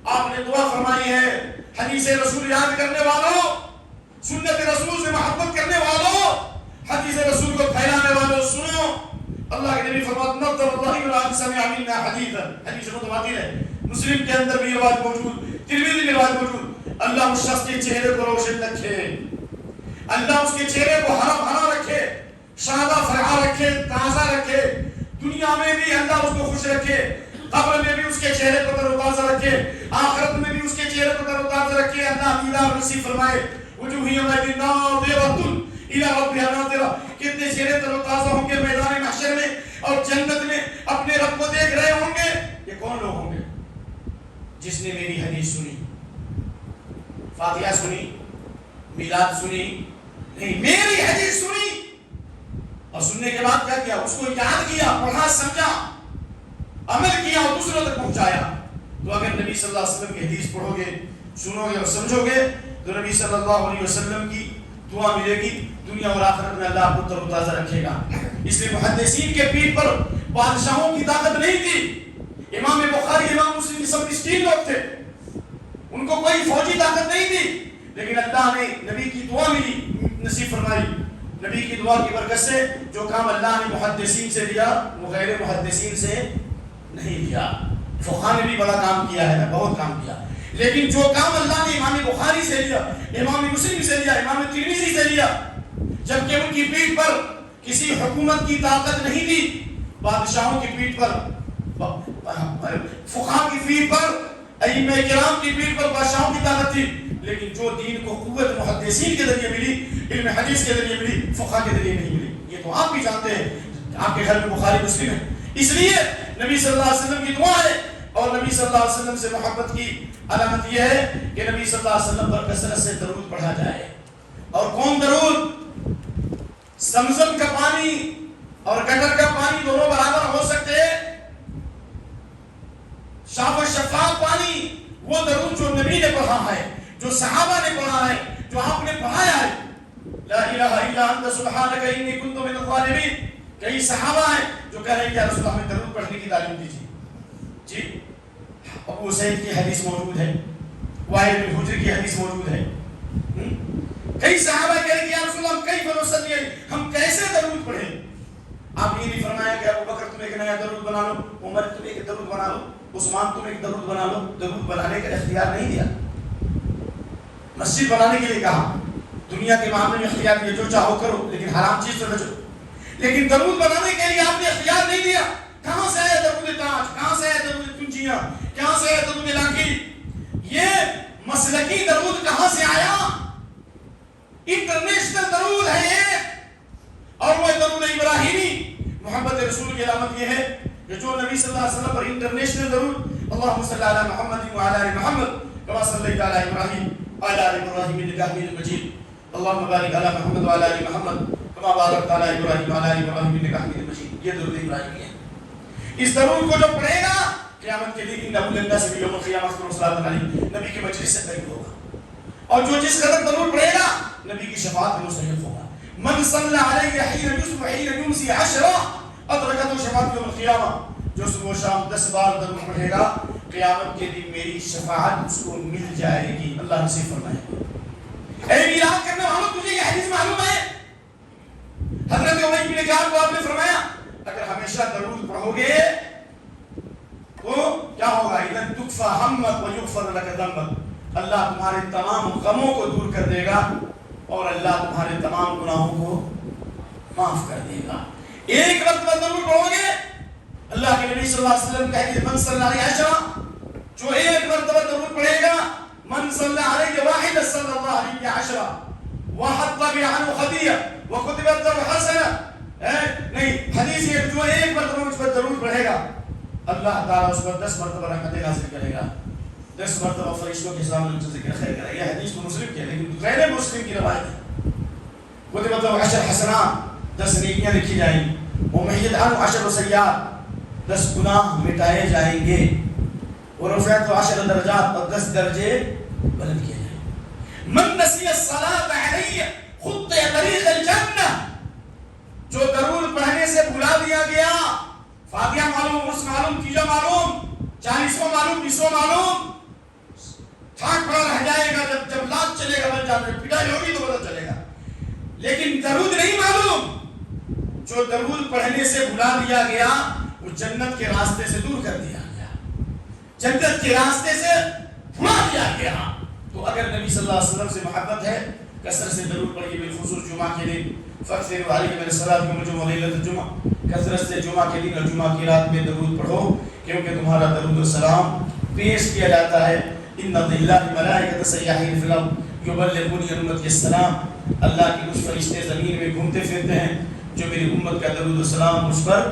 آپ نے دعا فرمائی ہے حدیث رسول یاد کرنے والوں، سنت رسول سے محبت کرنے والوں، حدیث رسول کو پھیلانے والوں، سنو. اللہ کے نبی فرماتے ہیں نظر اللہ من سمع منا حدیثا، حدیث متواتر ہے، مسلم کے اندر بھی روایت موجود، ترمذی میں روایت موجود. اللہ اس شخص کے چہرے کو روشن رکھے، اللہ اس کے چہرے کو ہرا بھرا رکھے، شادہ فرحا رکھے، تازہ رکھے، دنیا میں بھی اللہ اس کو خوش رکھے، قبر میں بھی اس کے چہرے کو تر و تازہ رکھے، آخرت میں بھی اس کے چہرے کو تر و تازہ رکھے. اللہ دیدار نصیب فرمائے. وجوہ یومئذ ناظرۃ الی ربھا ناظرہ، کتنے چہرے تر و تازہ ہوں گے میدان محشر میں اور جنت میں اپنے رب کو دیکھ رہے ہوں گے. یہ کون لوگ ہوں گے؟ جس نے میری حدیث سنی، فاتحہ سنی، میلاد سنی، نہیں میری حدیث سنی اور سننے کے بعد کیا کیا؟ اس کو یاد کیا، پڑھا، سمجھا، عمل کیا اور دوسروں تک پہنچایا. تو اگر نبی صلی اللہ علیہ وسلم کی حدیث پڑھو گے، سنو گے اور سمجھو گے تو نبی صلی اللہ علیہ وسلم کی دعا ملے گی، دنیا اور آخرت میں اللہ آپ کو تر و تازہ رکھے گا۔ اس لیے محدثین کے پیٹھ پر بادشاہوں کی طاقت نہیں تھی۔ امام بخاری، امام مسلم سب مسکین لوگ تھے، ان کو کوئی فوجی طاقت نہیں تھی، لیکن اللہ نے نبی کی دعا ملی، نصیب فرمائی۔ نبی کی دعا کی برکت سے جو کام اللہ نے محدثین سے لیا وہ غیر محدثین سے نہیں لیا۔ فقہاء نے بھی بڑا کام کیا ہے، بہت کام کیا، لیکن جو کام اللہ نے امام بخاری سے لیا، امام مسلم سے لیا، امام ترمذی سے لیا، جبکہ ان کی پیٹھ پر کسی حکومت کی طاقت نہیں تھی، بادشاہوں کی پیٹھ پر، فقہاء کی پیٹھ پر، ائمہ کرام کی پیٹھ پر بادشاہوں کی طاقت تھی، لیکن جو دین کو قوت محدثین کے ذریعے ملی، علم حدیث کے ذریعے ملی، فقہاء کے ذریعے نہیں ملی۔ یہ تو آپ بھی جانتے ہیں، آپ کے گھر میں بخاری مسلم ہے، اس لیے نبی صلی اللہ علیہ وسلم کی دعا ہے، اور نبی صلی اللہ علیہ وسلم سے محبت کی علامت یہ ہے کہ نبی صلی اللہ علیہ وسلم پر کثرت سے درود پڑھا جائے۔ اور کون درود؟ زمزم کا پانی اور گٹر کا پانی دونوں برابر ہو سکتے ہیں؟ صاف و شفاف پانی وہ درود جو نبی نے پڑھا ہے، جو صحابہ نے پڑھا ہے، جو آپ نے پڑھایا ہے، لا الہ الا انت سبحانک انی کنت من الظالمین۔ کئی صحابہ ہیں جو کہہ رہے ہیں کہ رسول اللہ ہمیں درود پڑھنے کی تعلیم دیجیے۔ جی، ابو سعید کی حدیث موجود ہے، وائل بن حجر کی حدیث موجود ہے۔ کئی صحابہ کہہ رہے ہیں کہ یا رسول اللہ کیف نصلی علیک، ہم کیسے درود پڑھیں؟ آپ یہ نہیں فرمایا کہ ابو بکر تم ایک نیا درود بنا لو، عمر تم ایک درود بنا لو، عثمان تم ایک درود بنا لو۔ درود بنانے کا اختیار نہیں دیا، مسجد بنانے کے لیے کہا، دنیا کے معاملے میں اختیار دیا، جو چاہو کرو لیکن حرام چیز سے بچو، لیکن درود بنانے کے لیے آپ نے اختیار نہیں دیا۔ کہاں سے آیا درود تاج، کہاں سے آیا درود کنجیاں، کہاں سے آیا درود لاکی؟ یہ مسلکی درود کہاں سے آیا؟ انٹرنیشنل درود ہے یہ، اور وہ درود ابراہیمی۔ محبت رسول کی علامت یہ ہے کہ جو نبی صلی اللہ علیہ وسلم پر انٹرنیشنل درود، اللہم صلی علی محمد وعلی آل محمد کما صلیت علی ابراہیم وعلی آل ابراہیم انک حمید مجید، اللہم بارک علی محمد وعلی آل محمد کما بارکت علی ابراہیم وعلی آل ابراہیم انک حمید مجید۔ یہ درود ابراہیمی ہے۔ اس درود کو جو پڑھے گا قیامت کے دن انہ للناس یوم القیامۃ صلاۃ علیہ، نبی کی مجلس سے قریب ہوگا، اور جو جس قدر درود پڑھے گا نبی کی شفاعت میں مستحق ہوگا۔ من صلی علیہ حین یصبح حین یمسی 10 ادرکته شفاعت یوم القیامہ، جو صبح و شام 10 بار درود پڑھے گا قیامت کے دن میری شفاعت اس کو مل جائے گی۔ اللہ نصیب فرمائے۔ اے میلاد کرنے والوں، تجھے یہ حدیث معلوم ہے؟ حضرت ابی بن کعب کو آپ نے فرمایا اگر ہمیشہ درود پڑھو گے تو کیا ہوگا؟ اذا تکفى همك ويغفر لك ذنبك، اللہ تمہارے تمام غموں کو دور کر دے گا اور اللہ تمہارے تمام گناہوں کو معاف کر دے گا۔ ایک مرتبہ درود پڑھو گے، اللہ کے نبی صلی اللہ علیہ وسلم کہتے ہیں من صلی علیہ عشرہ، جو ایک مرتبہ درود پڑھے گا، من صلی علیہ واحد صلی اللہ علیہ عشرہ وحط عنہ خطیہ وکتبت له حسنہ۔ نہیں، حدیث یہ جو ایک مرتبہ مجھ پر درود پڑھے گا اللہ تعالیٰ اس پر 10 مرتبہ رحمت نازل کرے گا، 10 مرتبہ فرشتوں کے سامنے ان سے ذکر خیر کرے گا۔ یہ حدیث تو مسلم کی ہے، لیکن غیر مسلم کی روایت ہے۔ کتبت له 10 حسنات، 10 نیکیاں لکھی جائیں گی، ومحیت عنہ 10 سیئات، 10 گناہ مٹائے جائیں گے، ورفعت 10 درجات، اور 10 درجے بلند کیے جائیں گے۔ من نسی الصلاۃ علیہ خطئ طریق الجنہ، جو درود پڑھنے سے بھلا دیا گیا، فاتحہ معلوم، عرس معلوم، تیجا معلوم، 40واں معلوم، 20واں معلوم، ٹھاک پڑا رہ جائے گا، جب لات چلے گا بن جانے پٹائی ہوگی تو پتہ چلے گا، لیکن درود نہیں معلوم۔ جو درود پڑھنے سے بھلا دیا گیا وہ جنت کے راستے سے دور کر دیا گیا، جنت کے راستے سے بھلا دیا گیا۔ تو اگر نبی صلی اللہ علیہ وسلم سے محبت ہے، کثرت سے درود پڑھیے، بالخصوص جمعہ کے دن، فاکثروا علیہ من الصلاۃ والجمعہ لیلۃ الجمعہ، کثرت سے جمعہ کے دن اور جمعہ کی رات میں درود پڑھو، کیونکہ تمہارا درود و سلام پیش کیا جاتا ہے۔ ان للہ ملائکۃ سیاحین فی الارض یبلغون امت کے السلام، اللہ کے کچھ فرشتے زمین میں گھومتے پھرتے ہیں جو میری امت کا درود و سلام مجھ پر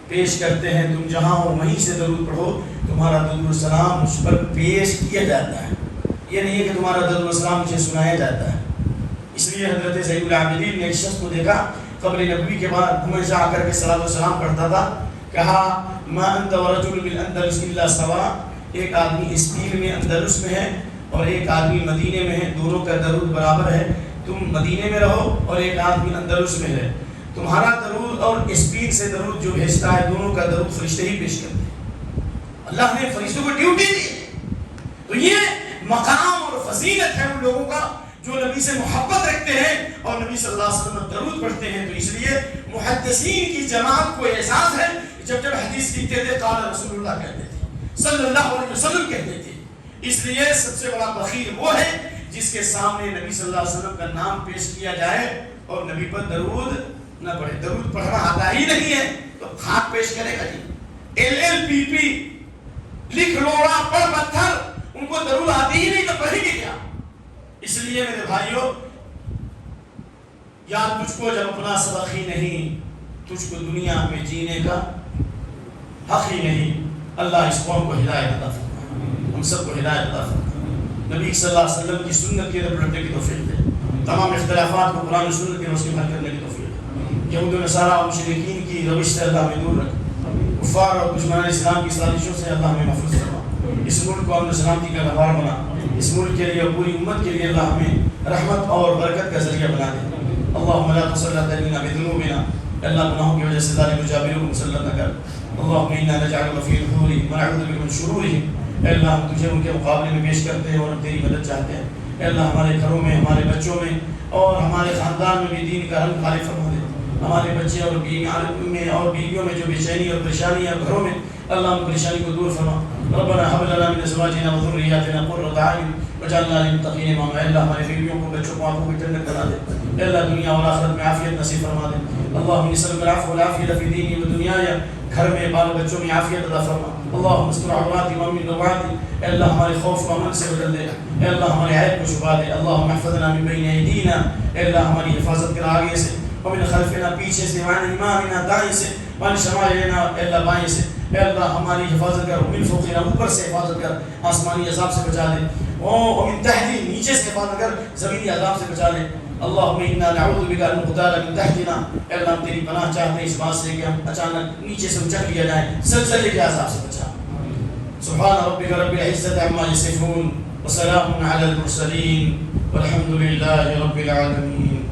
پیش کرتے ہیں۔ تم جہاں ہو وہیں سے درود پڑھو، تمہارا درود و سلام مجھ پر پیش کیا جاتا ہے، یہ نہیں ہے کہ تمہارا درود و سلام مجھے سنایا جاتا ہے۔ اس لیے حضرت زین العابدین نے ایک شخص کو دیکھا قبر نبوی کے بعد ہمیشہ آ کر کے صلاۃ و سلام پڑھتا تھا، کہا ما انت ورجل بالاندلس الا سوا، ایک آدمی اسپین میں اندلس میں ہے اور ایک آدمی مدینے میں ہے، دونوں کا درود برابر ہے. تم مدینے میں رہو اور ایک آدمی اندلس میں ہے، تمہارا درود اور اسپین سے درود جو بھیجتا ہے دونوں کا درود فرشتے ہی پیش کرتے ہیں. اللہ نے فرشتوں کو ڈیوٹی دی. تو یہ مقام اور فضیلت ہے ان لوگوں کا جو نبی سے محبت رکھتے ہیں اور نبی صلی اللہ علیہ وسلم درود پڑھتے ہیں. تو اس لیے محدثین کی جماعت کو احساس ہے، جب جب حدیث لکھتے تھے قال رسول اللہ کہتے تھے، صلی اللہ علیہ وسلم کہتے تھے. اس لیے سب سے بڑا بخیل وہ ہے جس کے سامنے نبی صلی اللہ علیہ وسلم کا نام پیش کیا جائے اور نبی پر درود نہ پڑھے. درود پڑھنا آتا ہی نہیں ہے تو خاک پیش کرے گا جی؟ LLPP لکھ لوڑا پڑھ پتھر، ان کو درود آتی ہی نہیں تو پڑھیں گے کیا؟ اس لیے میرے بھائیوں، یار تجھ کو جب اپنا سبق ہی نہیں، تجھ کو دنیا میں جینے کا حق ہی نہیں. اللہ اس قوم کو ہدایت عطا فرمائے، ہم سب کو ہدایت عطا فرمائے. نبی صلی اللہ علیہ وسلم کی سنت کی طرف لڑنے کی توفیق دے، تمام اختلافات کو قرآن و سنت کی روشنی میں حل کرنے کی توفیق دے. یہود و نصارہ اور مشرکین کی روش سے اللہ ہمیں دور رکھے، کفار اور دشمنان اسلام کی سازشوں سے اللہ ہمیں محفوظ فرما. اس ملک کو امن و سلامتی کا گہوارہ بنا. اس ملک کے لیے پوری امت کے لیے اللہ ہمیں رحمت اور برکت کا ذریعہ بنا دے. اللہم لا تسلط علینا بذنوبنا، اللہ گناہوں کی وجہ سے ظالم جابروں کو مسلط نہ کر. اللہم انا نجعلک فی نحورہم ونعوذ بک من شرورہم. اے اللہ ہم تجھے ان کے مقابلے میں پیش کرتے ہیں اور تیری مدد چاہتے ہیں. اے اللہ ہمارے گھروں میں، ہمارے بچوں میں اور ہمارے خاندان میں بھی دین کا رنگ غالب فرما دے. ہمارے بچے اور بیویوں میں جو بے چینی اور پریشانی ہے گھروں میں، اللہ ان پریشانی کو دور فرما. ربنا هب لنا من ازواجنا وذرياتنا قرة اعين واجعلنا للمتقين اماما. اے اللہ ہمارے بیویوں کو، بچوں کو آنکھوں کی ٹھنڈک بنا دے. اے اللہ دنیا اور آخرت میں عافیت نصیب فرما دے. اللهم نسألك العفو والعافية في ديني ودنياي، گھر میں بال بچوں میں عافیت عطا فرما. اللهم استر عوراتي وامن روعاتي. اے اللہ ہمارے خوف کو امن سے بدل دے. اے اللہ ہمارے عیب کو چھپا دے. اللهم احفظنا من بين ايدينا. اے اللہ ہماری حفاظت کر آگے سے، ومن خلفنا پیچھے سے، وعن ایماننا دائیں سے، وعن شمالنا اے اللہ بائیں سے. اے اللہ ہماری حفاظت کر، ومن فوقنا اوپر سے حفاظت کر، آسمانی عذاب سے بچا دے. ومن تحتی نیچے سے حفاظت کر، زمینی عذاب سے بچا دے. اللہم انا نعوذ بک ان نغتال من تحتنا. اے اللہ ہم تیری پناہ چاہتے ہیں اس بات سے کہ ہم اچانک نیچے سے اچک لیا جائیں، زلزلے کے عذاب سے بچا. سبحان ربک رب العزة عما یصفون وسلام علی المرسلین والحمد للہ رب العالمین.